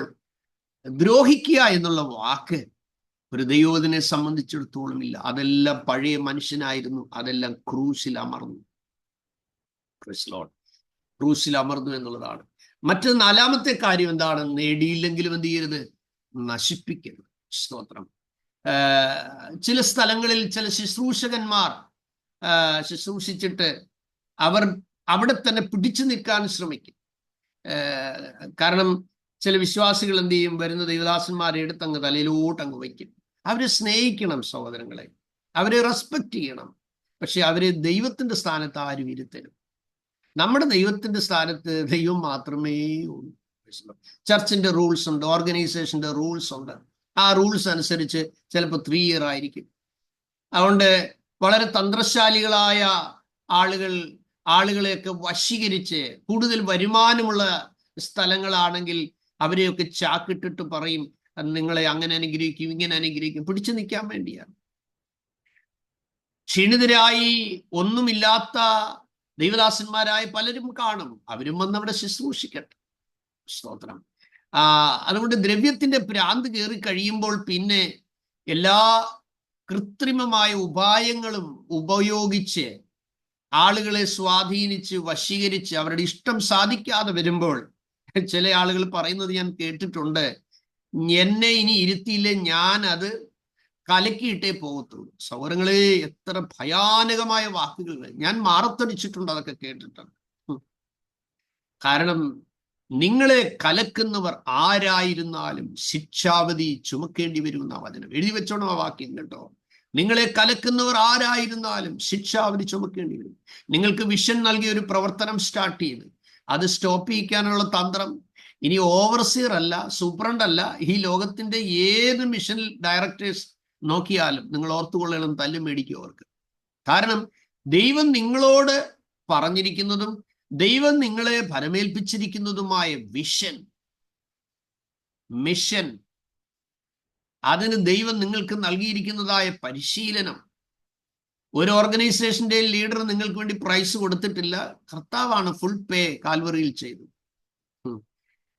ദ്രോഹിക്കുക എന്നുള്ള വാക്ക് ഒരു ദൈവത്തിനെ സംബന്ധിച്ചിടത്തോളം ഇല്ല. അതെല്ലാം പഴയ മനുഷ്യനായിരുന്നു. അതെല്ലാം ക്രൂശിൽ അമർന്നു. ക്രൂശിൽ അമർന്നു എന്നുള്ളതാണ്. മറ്റൊരു 4-മത്തെ കാര്യം എന്താണ്? നേടിയില്ലെങ്കിലും എന്ത് ചെയ്യരുത്? നശിപ്പിക്കരുത്. സ്തോത്രം. ചില സ്ഥലങ്ങളിൽ ചില ശുശ്രൂഷകന്മാർ ശുശ്രൂഷിച്ചിട്ട് അവർ അവിടെ തന്നെ പിടിച്ചു നിൽക്കാൻ ശ്രമിക്കും. കാരണം ചില വിശ്വാസികൾ എന്ത് ചെയ്യും? വരുന്ന ദൈവദാസന്മാരെ എടുത്തങ്ങ് തലയിലോട്ടങ്ങ് വയ്ക്കും. അവരെ സ്നേഹിക്കണം സഹോദരങ്ങളെ, അവരെ റെസ്പെക്ട് ചെയ്യണം. പക്ഷെ അവരെ ദൈവത്തിന്റെ സ്ഥാനത്ത് ആരും ഇരുത്തരും. നമ്മുടെ ദൈവത്തിന്റെ സ്ഥാനത്ത് ദൈവം മാത്രമേ ഉള്ളൂ. ചർച്ചിന്റെ റൂൾസ് ഉണ്ട്, ഓർഗനൈസേഷന്റെ റൂൾസ് ഉണ്ട്. ആ റൂൾസ് അനുസരിച്ച് ചിലപ്പോൾ 3 ഇയർ ആയിരിക്കും. അതുകൊണ്ട് വളരെ തന്ത്രശാലികളായ ആളുകളെയൊക്കെ വശീകരിച്ച് കൂടുതൽ വരുമാനമുള്ള സ്ഥലങ്ങളാണെങ്കിൽ അവരെയൊക്കെ ചാക്കിട്ടിട്ട് പറയും നിങ്ങളെ അങ്ങനെ അനുഗ്രഹിക്കും ഇങ്ങനെ അനുഗ്രഹിക്കും, പിടിച്ചു നിൽക്കാൻ വേണ്ടിയാണ്. ക്ഷീണിതരായി ഒന്നുമില്ലാത്ത ദൈവദാസന്മാരായ പലരും കാണും, അവരും വന്ന് അവിടെ ശുശ്രൂഷിക്കട്ടെ. സ്തോത്രം. അതുകൊണ്ട് ദ്രവ്യത്തിന്റെ ഭ്രാന്ത് കയറി കഴിയുമ്പോൾ പിന്നെ എല്ലാ കൃത്രിമമായ ഉപായങ്ങളും ഉപയോഗിച്ച് ആളുകളെ സ്വാധീനിച്ച് വശീകരിച്ച് അവരുടെ ഇഷ്ടം സാധിക്കാതെ വരുമ്പോൾ ചില ആളുകൾ പറയുന്നത് ഞാൻ കേട്ടിട്ടുണ്ട്, എന്നെ ഇനി ഇരുത്തിയില്ലേ ഞാൻ അത് കലക്കിയിട്ടേ പോകത്തുള്ളൂ. സൗരങ്ങളെ എത്ര ഭയാനകമായ വാക്കുകൾ ഞാൻ മാറത്തടിച്ചിട്ടുണ്ട്, അതൊക്കെ കേട്ടിട്ടുണ്ട്. കാരണം നിങ്ങളെ കലക്കുന്നവർ ആരായിരുന്നാലും ശിക്ഷാവധി ചുമക്കേണ്ടി വരുമെന്ന വചനം എഴുതി വെച്ചോണം ആ വാക്യം കേട്ടോ. നിങ്ങളെ കലക്കുന്നവർ ആരായിരുന്നാലും ശിക്ഷാവധി ചുമക്കേണ്ടി വരും. നിങ്ങൾക്ക് വിഷൻ നൽകിയ ഒരു പ്രവർത്തനം സ്റ്റാർട്ട് ചെയ്ത് അത് സ്റ്റോപ്പ് ചെയ്യിക്കാനുള്ള തന്ത്രം ഇനി ഓവർസിയർ അല്ല, സൂപ്രണ്ട് അല്ല, ഈ ലോകത്തിന്റെ ഏത് മിഷൻ ഡയറക്ടേഴ്സ് നോക്കിയാലും നിങ്ങൾ ഓർത്തുകൊള്ളണം, തല്ലും മേടിക്കും അവർക്ക്. കാരണം ദൈവം നിങ്ങളോട് പറഞ്ഞിരിക്കുന്നതും ദൈവം നിങ്ങളെ ഫലമേൽപ്പിച്ചിരിക്കുന്നതുമായ വിഷൻ, മിഷൻ, അതിന് ദൈവം നിങ്ങൾക്ക് നൽകിയിരിക്കുന്നതായ പരിശീലനം, ഒരു ഓർഗനൈസേഷന്റെ ലീഡർ നിങ്ങൾക്ക് വേണ്ടി പ്രൈസ് കൊടുത്തിട്ടില്ല, കർത്താവാണ് ഫുൾ പേ കാൽവറിയിൽ ചെയ്തു.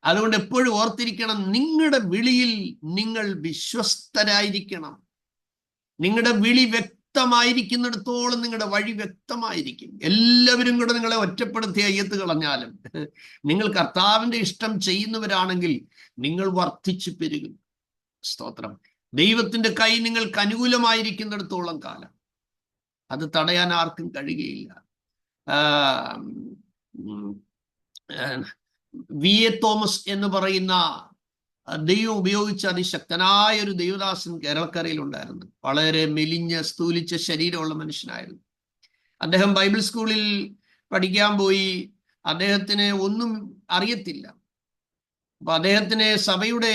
അതുകൊണ്ട് എപ്പോഴും ഓർത്തിരിക്കണം, നിങ്ങളുടെ വിളിയിൽ നിങ്ങൾ വിശ്വസ്തരായിരിക്കണം. നിങ്ങളുടെ വിളി വ്യക്തമായിരിക്കുന്നിടത്തോളം നിങ്ങളുടെ വഴി വ്യക്തമായിരിക്കും. എല്ലാവരും കൂടെ നിങ്ങളെ ഒറ്റപ്പെടുത്തി അയ്യത്ത് കളഞ്ഞാലും നിങ്ങൾ കർത്താവിന്റെ ഇഷ്ടം ചെയ്യുന്നവരാണെങ്കിൽ നിങ്ങൾ വർദ്ധിച്ചു പെരുകും. സ്തോത്രം. ദൈവത്തിന്റെ കൈ നിങ്ങൾക്ക് അനുകൂലമായിരിക്കുന്നിടത്തോളം കാലം അത് തടയാൻ ആർക്കും കഴിയുകയില്ല. V.A. തോമസ് എന്ന് പറയുന്ന ദൈവം ഉപയോഗിച്ച അതിശക്തനായ ഒരു ദൈവദാസൻ കേരളക്കരയിൽ ഉണ്ടായിരുന്നു. വളരെ മെലിഞ്ഞ സ്ഥൂലിച്ച ശരീരമുള്ള മനുഷ്യനായിരുന്നു. അദ്ദേഹം ബൈബിൾ സ്കൂളിൽ പഠിക്കാൻ പോയി. അദ്ദേഹത്തിന് ഒന്നും അറിയത്തില്ല. അപ്പൊ അദ്ദേഹത്തിന് സഭയുടെ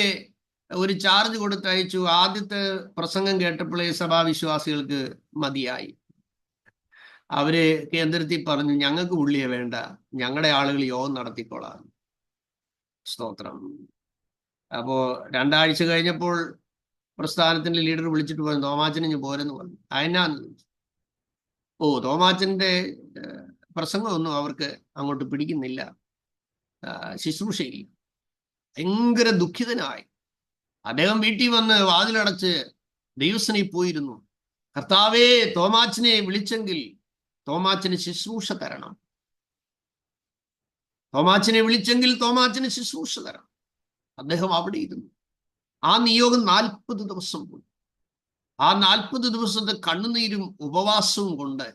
ഒരു ചാർജ് കൊടുത്തയച്ചു. ആദ്യത്തെ പ്രസംഗം കേട്ടപ്പോഴേ സഭാവിശ്വാസികൾക്ക് മതിയായി. അവര് കേന്ദ്രത്തിൽ പറഞ്ഞു, ഞങ്ങൾക്ക് പുള്ളിയെ വേണ്ട, ഞങ്ങളുടെ ആളുകൾ യോഗം നടത്തിക്കോളാം. സ്തോത്രം. അപ്പോ 2 ആഴ്ച കഴിഞ്ഞപ്പോൾ പ്രസ്ഥാനത്തിന്റെ ലീഡർ വിളിച്ചിട്ട് പറഞ്ഞു, തോമാച്ചനെ ഞാൻ പോരെന്ന് പറഞ്ഞു. അതിനാന്ന് തോമാച്ചന്റെ പ്രസംഗമൊന്നും അവർക്ക് അങ്ങോട്ട് പിടിക്കുന്നില്ല, ശുശ്രൂഷയില്ല. ഭയങ്കര ദുഃഖിതനായി അദ്ദേഹം വീട്ടിൽ വന്ന് വാതിലടച്ച് ദൈവസനയിൽ പോയിരുന്നു. കർത്താവേ, തോമാച്ചനെ വിളിച്ചെങ്കിൽ തോമാച്ചന് ശുശ്രൂഷ തരണം. തോമാച്ചനെ വിളിച്ചെങ്കിൽ തോമാച്ചന് ശുശ്രൂഷ തരണം. അദ്ദേഹം അവിടെ ഇരുന്നു. ആ നിയോഗം 40 ദിവസം പോയി. ആ 40 ദിവസത്തെ കണ്ണുനീരും ഉപവാസവും കൊണ്ട്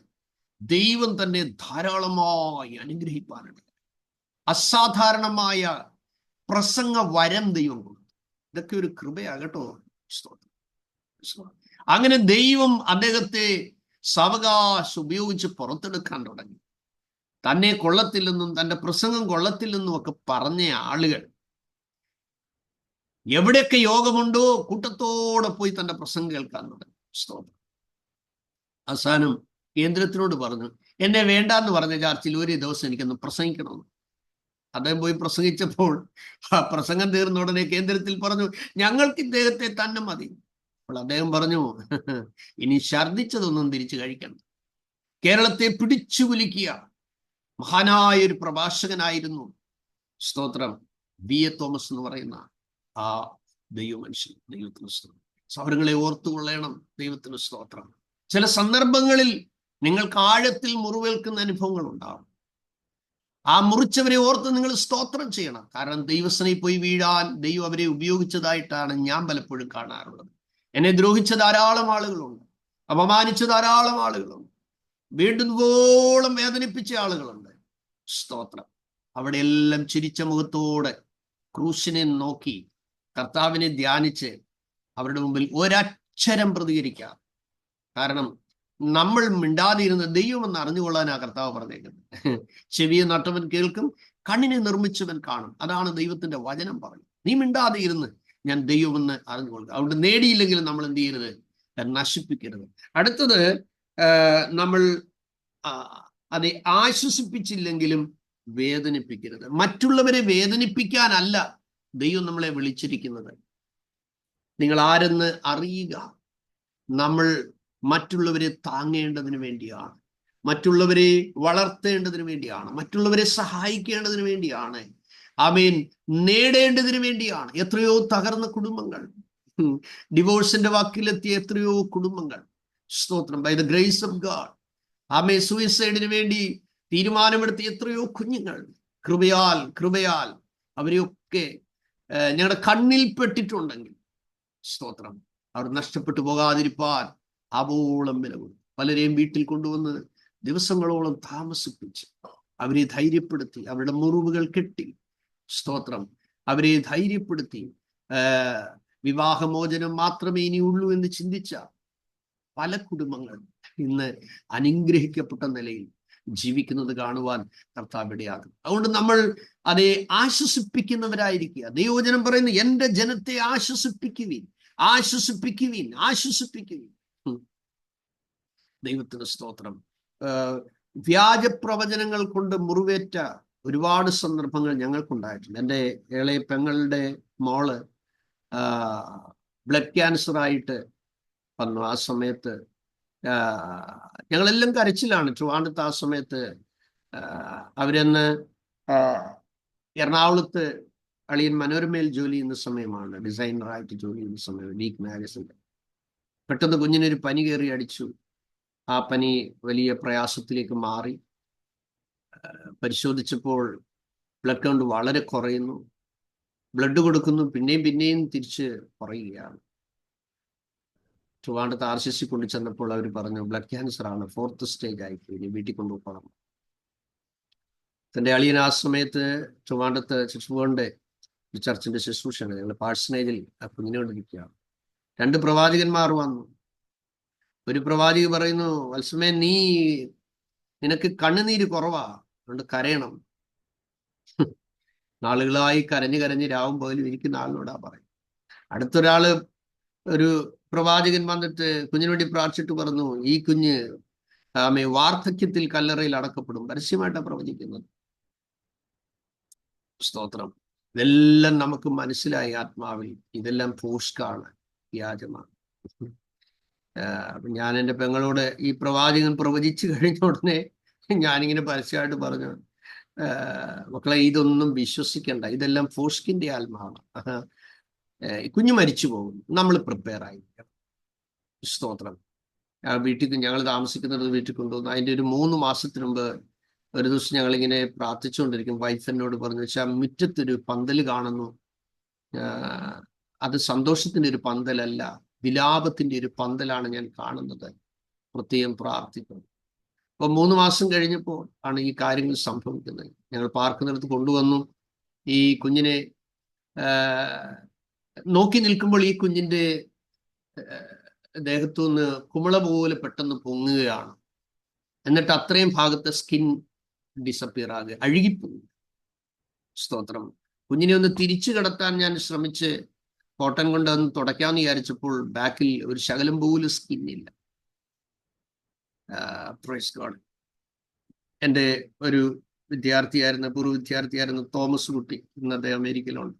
ദൈവം തന്നെ ധാരാളമായി അനുഗ്രഹിപ്പാനുണ്ട്. അസാധാരണമായ പ്രസംഗ വരം ദൈവം കൊടുത്തു. ഇതൊക്കെ ഒരു കൃപയാകട്ടോ. അങ്ങനെ ദൈവം അദ്ദേഹത്തെ സാവകാശം ഉപയോഗിച്ച് പുറത്തെടുക്കാൻ തുടങ്ങി. തന്നെ കൊള്ളത്തില്ലെന്നും തൻ്റെ പ്രസംഗം കൊള്ളത്തില്ലെന്നും ഒക്കെ പറഞ്ഞ ആളുകൾ എവിടെയൊക്കെ യോഗമുണ്ടോ കൂട്ടത്തോടെ പോയി തൻ്റെ പ്രസംഗം കേൾക്കാൻ തുടങ്ങി. സ്തോത്രം. അവസാനം കേന്ദ്രത്തിനോട് പറഞ്ഞു, എന്നെ വേണ്ടാന്ന് പറഞ്ഞ ചർച്ചിൽ ഒരു ദിവസം എനിക്കൊന്ന് പ്രസംഗിക്കണമെന്ന്. അദ്ദേഹം പോയി പ്രസംഗിച്ചപ്പോൾ ആ പ്രസംഗം തീർന്ന ഉടനെ കേന്ദ്രത്തിൽ പറഞ്ഞു, ഞങ്ങൾക്ക് ഇദ്ദേഹത്തെ തന്നെ മതി. അപ്പോൾ അദ്ദേഹം പറഞ്ഞു, ഇനി ഛർദിച്ചതൊന്നും തിരിച്ചു കഴിക്കണം. കേരളത്തെ പിടിച്ചു കുലുക്കിയ മഹാനായ ഒരു പ്രഭാഷകനായിരുന്നു സ്തോത്രം V.A. തോമസ് എന്ന് പറയുന്ന ആ ദൈവമനുഷ്യൻ. ദൈവത്തിന് സ്തോത്രം. സൗരങ്ങളെ ഓർത്തുകൊള്ളണം. ദൈവത്തിന് സ്തോത്രം. ചില സന്ദർഭങ്ങളിൽ നിങ്ങൾക്ക് ആഴത്തിൽ മുറിവേൽക്കുന്ന അനുഭവങ്ങൾ ഉണ്ടാവും. ആ മുറിച്ചവരെ ഓർത്ത് നിങ്ങൾ സ്തോത്രം ചെയ്യണം. കാരണം ദൈവസനയിൽ പോയി വീഴാൻ ദൈവം അവരെ ഉപയോഗിച്ചതായിട്ടാണ് ഞാൻ പലപ്പോഴും കാണാറുള്ളത്. എന്നെ ദ്രോഹിച്ച ധാരാളം ആളുകളുണ്ട്, അപമാനിച്ച ധാരാളം ആളുകളുണ്ട്, വീണ്ടും വേദനിപ്പിച്ച ആളുകളുണ്ട്. സ്തോത്രം. അവിടെയെല്ലാം ചിരിച്ച മുഖത്തോടെ ക്രൂശിനെ നോക്കി കർത്താവിനെ ധ്യാനിച്ച് അവരുടെ മുമ്പിൽ ഒരക്ഷരം പ്രതികരിക്കാം. കാരണം നമ്മൾ മിണ്ടാതിരുന്ന ദൈവമെന്ന് അറിഞ്ഞുകൊള്ളാനാ കർത്താവ് പറഞ്ഞേക്കുന്നത്. ചെവിയെ നട്ടവൻ കേൾക്കും, കണ്ണിനെ നിർമ്മിച്ചവൻ കാണും. അതാണ് ദൈവത്തിന്റെ വചനം പറഞ്ഞു. നീ മിണ്ടാതെ ഇരുന്ന് ഞാൻ ദൈവമെന്ന് അറിഞ്ഞുകൊള്ളുക. അതുകൊണ്ട് നേടിയില്ലെങ്കിലും നമ്മൾ എന്ത് ചെയ്യരുത്? നശിപ്പിക്കരുത്. അടുത്തത്, നമ്മൾ അതെ ആശ്വസിപ്പിച്ചില്ലെങ്കിലും വേദനിപ്പിക്കരുത്. മറ്റുള്ളവരെ വേദനിപ്പിക്കാനല്ല ദൈവം നമ്മളെ വിളിച്ചിരിക്കുന്നത്. നിങ്ങൾ ആരെന്ന് അറിയുക. നമ്മൾ മറ്റുള്ളവരെ താങ്ങേണ്ടതിന് വേണ്ടിയാണ്, മറ്റുള്ളവരെ വളർത്തേണ്ടതിന് വേണ്ടിയാണ്, മറ്റുള്ളവരെ സഹായിക്കേണ്ടതിന് വേണ്ടിയാണ്, ആമേൻ, നേടേണ്ടതിന് വേണ്ടിയാണ്. എത്രയോ തകർന്ന കുടുംബങ്ങൾ, ഡിവോഴ്സിന്റെ വാക്കിലെത്തിയ എത്രയോ കുടുംബങ്ങൾ, സ്തോത്രം, by the grace of God, ആമേ, സൂയിസൈഡിന് വേണ്ടി തീരുമാനമെടുത്തിയ എത്രയോ കുഞ്ഞുങ്ങൾ, കൃപയാൽ അവരെയൊക്കെ ഞങ്ങളുടെ കണ്ണിൽ പെട്ടിട്ടുണ്ടെങ്കിൽ, സ്തോത്രം, അവർ നഷ്ടപ്പെട്ടു പോകാതിരിപ്പാൻ ആവോളം വില കൊടുത്തു. പലരെയും വീട്ടിൽ കൊണ്ടുവന്ന് ദിവസങ്ങളോളം താമസിപ്പിച്ച് അവരെ ധൈര്യപ്പെടുത്തി, അവരുടെ മുറിവുകൾ കെട്ടി, സ്തോത്രം, അവരെ ധൈര്യപ്പെടുത്തി, വിവാഹമോചനം മാത്രമേ ഇനിയുള്ളൂ എന്ന് ചിന്തിച്ച പല കുടുംബങ്ങളും ഇന്ന് അനുഗ്രഹിക്കപ്പെട്ട നിലയിൽ ജീവിക്കുന്നത് കാണുവാൻ കർത്താവ് ഇടയാകും. അതുകൊണ്ട് നമ്മൾ അതേ ആശ്വസിപ്പിക്കുന്നവരായിരിക്കുക. ദൈവവചനം പറയുന്നു, എൻ്റെ ജനത്തെ ആശ്വസിപ്പിക്കുവിൻ. ദൈവത്തിന് സ്തോത്രം. വ്യാജ പ്രവചനങ്ങൾ കൊണ്ട് മുറിവേറ്റ ഒരുപാട് സന്ദർഭങ്ങൾ ഞങ്ങൾക്കുണ്ടായിട്ടുണ്ട്. എൻ്റെ ഇളയ പെങ്ങളുടെ മോള് ബ്ലഡ് ക്യാൻസർ ആയിട്ട് വന്നു. ആ സമയത്ത് ഞങ്ങളെല്ലാം കരച്ചിലാണ്. ട്രിവാൻഡ്രത്ത് ആ സമയത്ത് അവരെന്ന് എറണാകുളത്ത് അളിയൻ മനോരമയിൽ ജോലി ചെയ്യുന്ന സമയമാണ്, ഡിസൈനറായിട്ട് ജോലി ചെയ്യുന്ന സമയം, വീക്ക് മാഗസിൻ്റെ. പെട്ടെന്ന് കുഞ്ഞിനൊരു പനി കയറി അടിച്ചു. ആ പനി വലിയ പ്രയാസത്തിലേക്ക് മാറി. പരിശോധിച്ചപ്പോൾ ബ്ലഡ് കൗണ്ട് വളരെ കുറയുന്നു. ബ്ലഡ് കൊടുക്കുന്നു, പിന്നെയും തിരിച്ച് കുറയുകയാണ്. ട്രിവാൻഡ്രത്ത് RCC കൊണ്ടു ചെന്നപ്പോൾ അവർ പറഞ്ഞു, ബ്ലഡ് ക്യാൻസർ ആണ്, 4th സ്റ്റേജ് ആയിപ്പോയി, ഇനി വീട്ടിൽ കൊണ്ടുപോകണം. തൻ്റെ അളിയൻ ആ സമയത്ത് ട്രിവാൻഡ്രത്ത് ശുശ്രൂഷന്റെ ഒരു ചർച്ചിന്റെ ശുശ്രൂഷയാണ്. ഞങ്ങൾ പാഴ്സനേജിൽ ആ കുഞ്ഞിനോണ്ടിരിക്കുകയാണ്. 2 പ്രവാചകന്മാർ വന്നു. ഒരു പ്രവാചക പറയുന്നു, വത്സമേ, നിനക്ക് കണ്ണുനീര് കുറവാ, അതുകൊണ്ട് കരയണം. നാളുകളായി കരഞ്ഞ് രാവും പകലും ഇരിക്കുന്ന ആളിനോടാ പറയും. അടുത്തൊരാള്, ഒരു പ്രവാചകൻ വന്നിട്ട് കുഞ്ഞിന് വേണ്ടി പ്രാർത്ഥിച്ചിട്ട് പറഞ്ഞു, ഈ കുഞ്ഞ് വാർദ്ധക്യത്തിൽ കല്ലറയിൽ അടക്കപ്പെടും. പരസ്യമായിട്ടാണ് പ്രവചിക്കുന്നത്. സ്തോത്രം. ഇതെല്ലാം നമുക്ക് മനസ്സിലായി ആത്മാവിൽ. ഇതെല്ലാം പോസ്റ്റാണ്, വ്യാജമാണ്. ഞാൻ എൻ്റെ പെങ്ങളോട് ഈ പ്രവാചകൻ പ്രവചിച്ചു കഴിഞ്ഞ ഉടനെ ഞാനിങ്ങനെ പരസ്യമായിട്ട് പറഞ്ഞു, മക്കളെ, ഇതൊന്നും വിശ്വസിക്കണ്ട, ഇതെല്ലാം ഫോഷ്കിന്റെ ആത്മാവാണ്. കുഞ്ഞു മരിച്ചു പോകും, നമ്മൾ പ്രിപ്പയർ ആയിരിക്കണം. സ്തോത്രം. വീട്ടിൽ ഞങ്ങൾ താമസിക്കുന്നത് വീട്ടിൽ കൊണ്ടുവന്നു. അതിൻ്റെ ഒരു 3 മാസത്തിന് മുമ്പ് ഒരു ദിവസം ഞങ്ങളിങ്ങനെ പ്രാർത്ഥിച്ചുകൊണ്ടിരിക്കും. വൈഫ് എന്നോട് പറഞ്ഞു, വെച്ചാൽ മുറ്റത്തൊരു പന്തൽ കാണുന്നു, അത് സന്തോഷത്തിന്റെ ഒരു പന്തലല്ല, വിലാപത്തിന്റെ ഒരു പന്തലാണ് ഞാൻ കാണുന്നത്, പ്രത്യേകം പ്രാർത്ഥിക്കുന്നു. അപ്പൊ 3 മാസം കഴിഞ്ഞപ്പോൾ ആണ് ഈ കാര്യങ്ങൾ സംഭവിക്കുന്നത്. ഞങ്ങൾ പാർക്കുന്നിടത്ത് കൊണ്ടുവന്നു. ഈ കുഞ്ഞിനെ നോക്കി നിൽക്കുമ്പോൾ ഈ കുഞ്ഞിന്റെ ദേഹത്തുനിന്ന് കുമിള പോലെ പെട്ടെന്ന് പൊങ്ങുകയാണ്. എന്നിട്ട് അത്രയും ഭാഗത്തെ സ്കിൻ ഡിസപ്പിയർ ആകുക, അഴുകിപ്പോകും. സ്തോത്രം. കുഞ്ഞിനെ ഒന്ന് തിരിച്ചു കിടത്താൻ ഞാൻ ശ്രമിച്ച് കോട്ടൺ കൊണ്ട് ഒന്ന് തുടയ്ക്കാമെന്ന് വിചാരിച്ചപ്പോൾ ബാക്കിൽ ഒരു ശകലം പോലും സ്കിന്നില്ല. Praise God. എൻ്റെ ഒരു പൂർവ്വ വിദ്യാർത്ഥിയായിരുന്ന തോമസ് കുട്ടി, ഇന്ന് അദ്ദേഹം അമേരിക്കയിലുണ്ട്.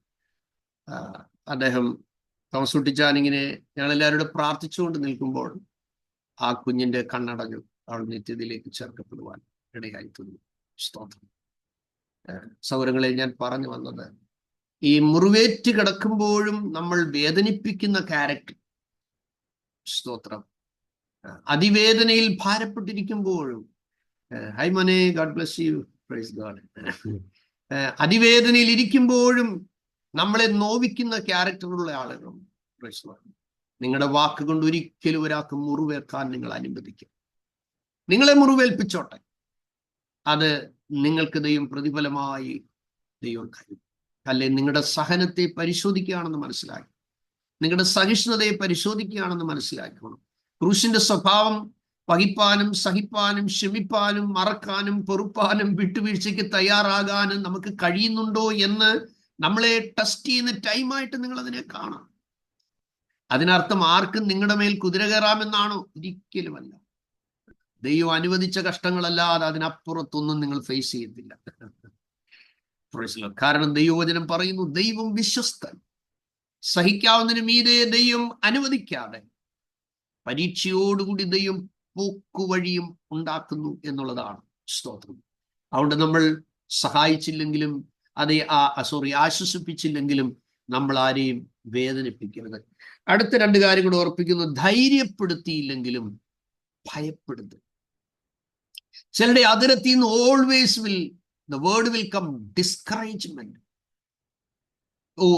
അദ്ദേഹം തോമസ് കുട്ടിച്ചാനിങ്ങനെ ഞങ്ങളെല്ലാവരോടും പ്രാർത്ഥിച്ചുകൊണ്ട് നിൽക്കുമ്പോൾ ആ കുഞ്ഞിന്റെ കണ്ണടഞ്ഞു. അവൾ നിത്യതയിലേക്ക് ചേർക്കപ്പെടുവാൻ ഇടയായി തീർന്നു. സ്തോത്രം. സൗരങ്ങളെ, ഞാൻ പറഞ്ഞു വന്നത്, ഈ മുറിവേറ്റ് കിടക്കുമ്പോഴും നമ്മൾ വേദനിപ്പിക്കുന്ന ക്യാരക്ടർ, സ്തോത്രം, അതിവേദനയിൽ ഭാരപ്പെട്ടിരിക്കുമ്പോഴും, ഹൈ മോനെ, God bless you, praise God, അതിവേദനയിൽ ഇരിക്കുമ്പോഴും നമ്മളെ നോവിക്കുന്ന ക്യാരക്ടറുള്ള ആളുകളും, പ്രൈസ് ഗോഡ്, നിങ്ങളുടെ വാക്കുകൊണ്ട് ഒരിക്കലും ഒരാൾക്ക് മുറിവേൽക്കാൻ നിങ്ങൾ അനുവദിക്കും. നിങ്ങളെ മുറിവേൽപ്പിച്ചോട്ടെ, അത് നിങ്ങൾക്ക് ദൈവം പ്രതിഫലമായി ദൈവം തരും. അല്ലെ, നിങ്ങളുടെ സഹനത്തെ പരിശോധിക്കുകയാണെന്ന് മനസ്സിലാക്കി, നിങ്ങളുടെ സഹിഷ്ണുതയെ പരിശോധിക്കുകയാണെന്ന് മനസ്സിലാക്കണം. ക്രൂശിന്റെ സ്വഭാവം വഹിപ്പാനും സഹിപ്പാനും ക്ഷമിപ്പാനും മറക്കാനും പൊറുപ്പാനും വിട്ടുവീഴ്ചയ്ക്ക് തയ്യാറാകാനും നമുക്ക് കഴിയുന്നുണ്ടോ എന്ന് നമ്മളെ ടെസ്റ്റ് ചെയ്യുന്ന ടൈമായിട്ട് നിങ്ങൾ അതിനെ കാണാം. അതിനർത്ഥം ആർക്കും നിങ്ങളുടെ മേൽ കുതിര കയറാമെന്നാണോ? ഒരിക്കലുമല്ല. ദൈവം അനുവദിച്ച കഷ്ടങ്ങളല്ലാതെ അതിനപ്പുറത്തൊന്നും നിങ്ങൾ ഫേസ് ചെയ്യത്തില്ല. കാരണം ദൈവവചനം പറയുന്നു, ദൈവം വിശ്വസ്തൻ. സഹിക്കാവുന്നതിന് മീതെ ദൈവം അനുവദിക്കാതെ പരീക്ഷയോടുകൂടി ദൈവം പോക്കുവഴിയും ഉണ്ടാക്കുന്നു എന്നുള്ളതാണ്. സ്തോത്രം. അതുകൊണ്ട് നമ്മൾ സഹായിച്ചില്ലെങ്കിലും ആശ്വസിപ്പിച്ചില്ലെങ്കിലും നമ്മൾ ആരെയും വേദനിപ്പിക്കരുത്. അടുത്ത 2 കാര്യം കൂടെ ഓർപ്പിക്കുന്നു. ധൈര്യപ്പെടുത്തിയില്ലെങ്കിലും ഭയപ്പെടുത്. ചിലരുടെ അതിരത്തിൽ നിന്ന് always the word will come discouragement.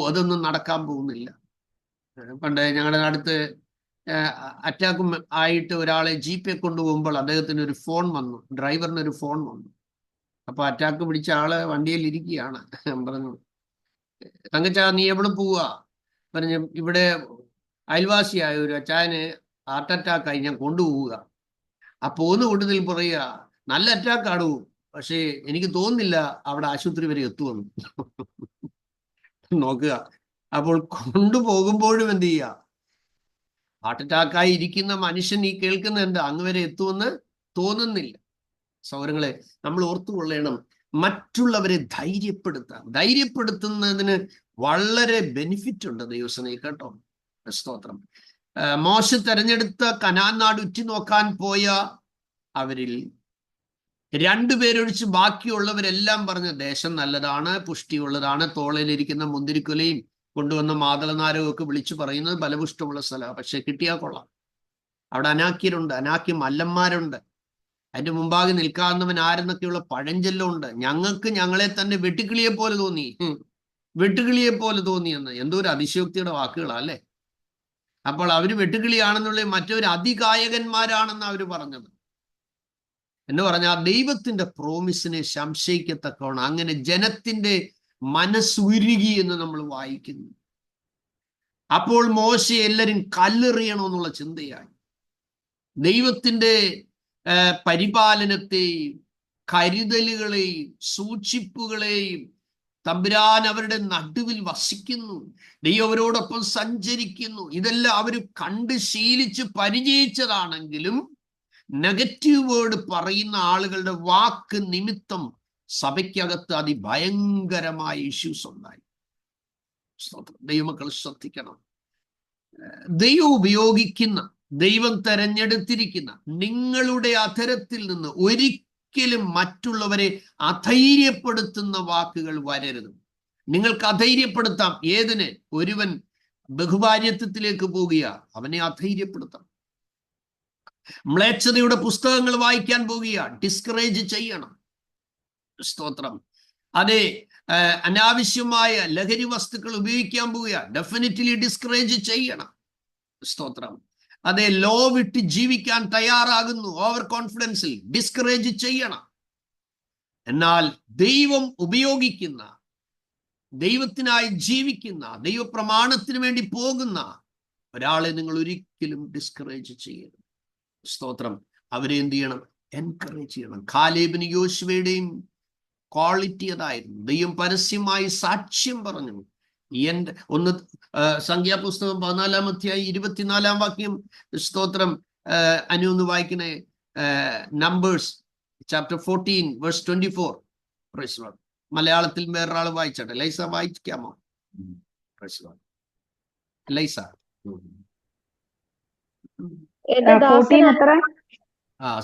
അതൊന്നും നടക്കാൻ പോകുന്നില്ല. പണ്ട് ഞങ്ങളുടെ അടുത്ത് അറ്റാക്കും ആയിട്ട് ഒരാളെ ജീപ്പെ കൊണ്ടുപോകുമ്പോൾ അദ്ദേഹത്തിന് ഒരു ഫോൺ വന്നു, ഡ്രൈവറിനൊരു ഫോൺ വന്നു. അപ്പൊ അറ്റാക്ക് പിടിച്ച ആള് വണ്ടിയിൽ ഇരിക്കുകയാണ്. പറഞ്ഞു, തങ്കച്ചാ നീ എവിടെ പോവുക? പറഞ്ഞു, ഇവിടെ അയൽവാസിയായ ഒരു അച്ചായന് ഹാർട്ട് അറ്റാക്കായി, ഞാൻ കൊണ്ടുപോവുക. ആ പോകുന്ന കൂട്ടത്തിൽ പറയുക, നല്ല അറ്റാക്കാണു, പക്ഷേ എനിക്ക് തോന്നുന്നില്ല അവിടെ ആശുപത്രി വരെ എത്തുമെന്ന്. നോക്കുക. അപ്പോൾ കൊണ്ടുപോകുമ്പോഴും എന്ത് ചെയ്യുക? ഹാർട്ട് അറ്റാക്കായി ഇരിക്കുന്ന മനുഷ്യൻ ഈ കേൾക്കുന്നുണ്ട്, അങ്ങ് വരെ എത്തുമെന്ന് തോന്നുന്നില്ല. സൗരങ്ങളെ, നമ്മൾ ഓർത്തുകൊള്ളണം, മറ്റുള്ളവരെ ധൈര്യപ്പെടുത്തുന്നതിന് വളരെ ബെനിഫിറ്റ് ഉണ്ട് ദൈവസനെ, കേട്ടോ. സ്തോത്രം. മോശ തെരഞ്ഞെടുത്ത കനാൻ നാട് ഉറ്റുനോക്കാൻ പോയ അവരിൽ 2 പേരൊഴിച്ച് ബാക്കിയുള്ളവരെല്ലാം പറഞ്ഞ ദേശം നല്ലതാണ്, പുഷ്ടിയുള്ളതാണ്, തോളയിലിരിക്കുന്ന മുന്തിരിക്കുലയും കൊണ്ടുവന്ന മാതളനാരവും ഒക്കെ വിളിച്ചു പറയുന്നത് ബലപുഷ്ടമുള്ള സ്ഥലമാണ്. പക്ഷെ കിട്ടിയാൽ കൊള്ളാം. അവിടെ അനാക്യരുണ്ട്, അനാക്യ മല്ലന്മാരുണ്ട്, അതിന്റെ മുമ്പാകെ നിൽക്കാവുന്നവൻ ആരെന്നൊക്കെയുള്ള പഴഞ്ചൊല്ലുണ്ട്. ഞങ്ങൾക്ക് ഞങ്ങളെ തന്നെ വെട്ടുകിളിയെ പോലെ തോന്നി എന്ന്. എന്തോ ഒരു അതിശയോക്തിയുടെ വാക്കുകളാ അല്ലേ? അപ്പോൾ അവര് വെട്ടുകിളിയാണെന്നുള്ള മറ്റൊരു അതികായകന്മാരാണെന്ന് അവര് പറഞ്ഞത്. എന്ന് പറഞ്ഞാൽ ദൈവത്തിന്റെ പ്രോമിസിനെ സംശയിക്കത്തക്കവണ്ണം അങ്ങനെ ജനത്തിന്റെ മനസ്സുരുകി എന്ന് നമ്മൾ വായിക്കുന്നു. അപ്പോൾ മോശെ എല്ലാരും കല്ലെറിയണമെന്നുള്ള ചിന്തയായി. ദൈവത്തിന്റെ പരിപാലനത്തെയും കരുതലുകളെയും സൂക്ഷിപ്പുകളെയും തമ്പുരാൻ അവരുടെ നടുവിൽ വസിക്കുന്നു, ദൈവം അവരോടൊപ്പം സഞ്ചരിക്കുന്നു. ഇതെല്ലാം അവർ കണ്ട് ശീലിച്ച് പരിചയിച്ചതാണെങ്കിലും നെഗറ്റീവ് വേർഡ് പറയുന്ന ആളുകളുടെ വാക്ക് നിമിത്തം സഭയ്ക്കകത്ത് അതിഭയങ്കരമായ ഇഷ്യൂസ് ഉണ്ടായി. ദൈവമക്കൾ ശ്രദ്ധിക്കണം. ദൈവം ഉപയോഗിക്കുന്ന, ദൈവം തെരഞ്ഞെടുത്തിരിക്കുന്ന നിങ്ങളുടെ അധരത്തിൽ നിന്ന് ഒരിക്കലും മറ്റുള്ളവരെ അധൈര്യപ്പെടുത്തുന്ന വാക്കുകൾ വരരുത്. നിങ്ങൾക്ക് അധൈര്യപ്പെടുത്താം. ഏതിന്? ഒരുവൻ ബഹുഭാര്യത്വത്തിലേക്ക് പോകുക, അവനെ അധൈര്യപ്പെടുത്താം. മ്ലേച്ഛതയുടെ പുസ്തകങ്ങൾ വായിക്കാൻ പോകുക, ഡിസ്കറേജ് ചെയ്യണം. സ്തോത്രം. അതെ, അനാവശ്യമായ ലഹരി വസ്തുക്കൾ ഉപയോഗിക്കാൻ പോവുക, ഡെഫിനറ്റ്ലി ഡിസ്കറേജ് ചെയ്യണം. സ്തോത്രം. അതെ, ലോ വിട്ട് ജീവിക്കാൻ തയ്യാറാകുന്നു, ഓവർ കോൺഫിഡൻസിൽ, ഡിസ്കറേജ് ചെയ്യണം. എന്നാൽ ദൈവം ഉപയോഗിക്കുന്ന, ദൈവത്തിനായി ജീവിക്കുന്ന, ദൈവപ്രമാണത്തിന് വേണ്ടി പോകുന്ന ഒരാളെ നിങ്ങൾ ഒരിക്കലും ഡിസ്കറേജ് ചെയ്യരുത്. സ്തോത്രം. അവരെ എന്ത് ചെയ്യണം? എൻകറേജ് ചെയ്യണം. കാലേബിന് യോശുവയുടെയും ക്വാളിറ്റി അതായിരുന്നു. ദൈവം പരസ്യമായി സാക്ഷ്യം പറഞ്ഞു. സംഖ്യാപുസ്തകം 14-ാം അധ്യായം 24-ാം വാക്യം. സ്തോത്രം. അനു ഒന്ന് വായിക്കണേ. Numbers chapter 14 verse 24. മലയാളത്തിൽ വേറൊരാൾ വായിച്ചോട്ടെ. ലൈസ വായിക്കാമോ? ലൈസ.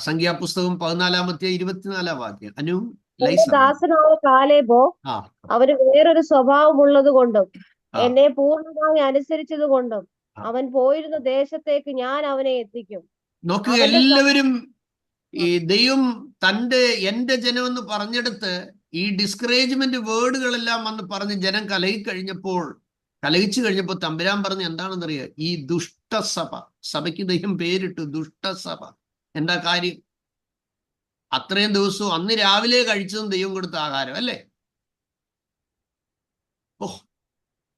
സംഖ്യാപുസ്തകം 14-ാം അധ്യായം 24-ാം വാക്യം. അനു. ദാസനായ കാലേബോ അവന് വേറൊരു സ്വഭാവമുള്ളത് കൊണ്ടും എന്നെ പൂർണ്ണമായി അനുസരിച്ചത് കൊണ്ടും അവൻ പോയിരുന്ന ദേശത്തേക്ക് ഞാൻ അവനെ എത്തിക്കും. നോക്കുക, എല്ലാവരും ഈ ദൈവം എന്റെ ജനം എന്ന് പറഞ്ഞെടുത്ത് ഈ ഡിസ്കറേജ്മെന്റ് വേർഡുകളെല്ലാം വന്ന് പറഞ്ഞ് ജനം കലഹിച്ചു കഴിഞ്ഞപ്പോൾ തമ്പുരാൻ പറഞ്ഞ് എന്താണെന്നറിയാ? ഈ ദുഷ്ടസഭ, സഭയ്ക്ക് ദൈവം പേരിട്ടു ദുഷ്ടസഭ. എന്താ കാര്യം? അത്രയും ദിവസവും അന്ന് രാവിലെ കഴിച്ചതും ദൈവം കൊടുത്ത ആഹാരം അല്ലേ?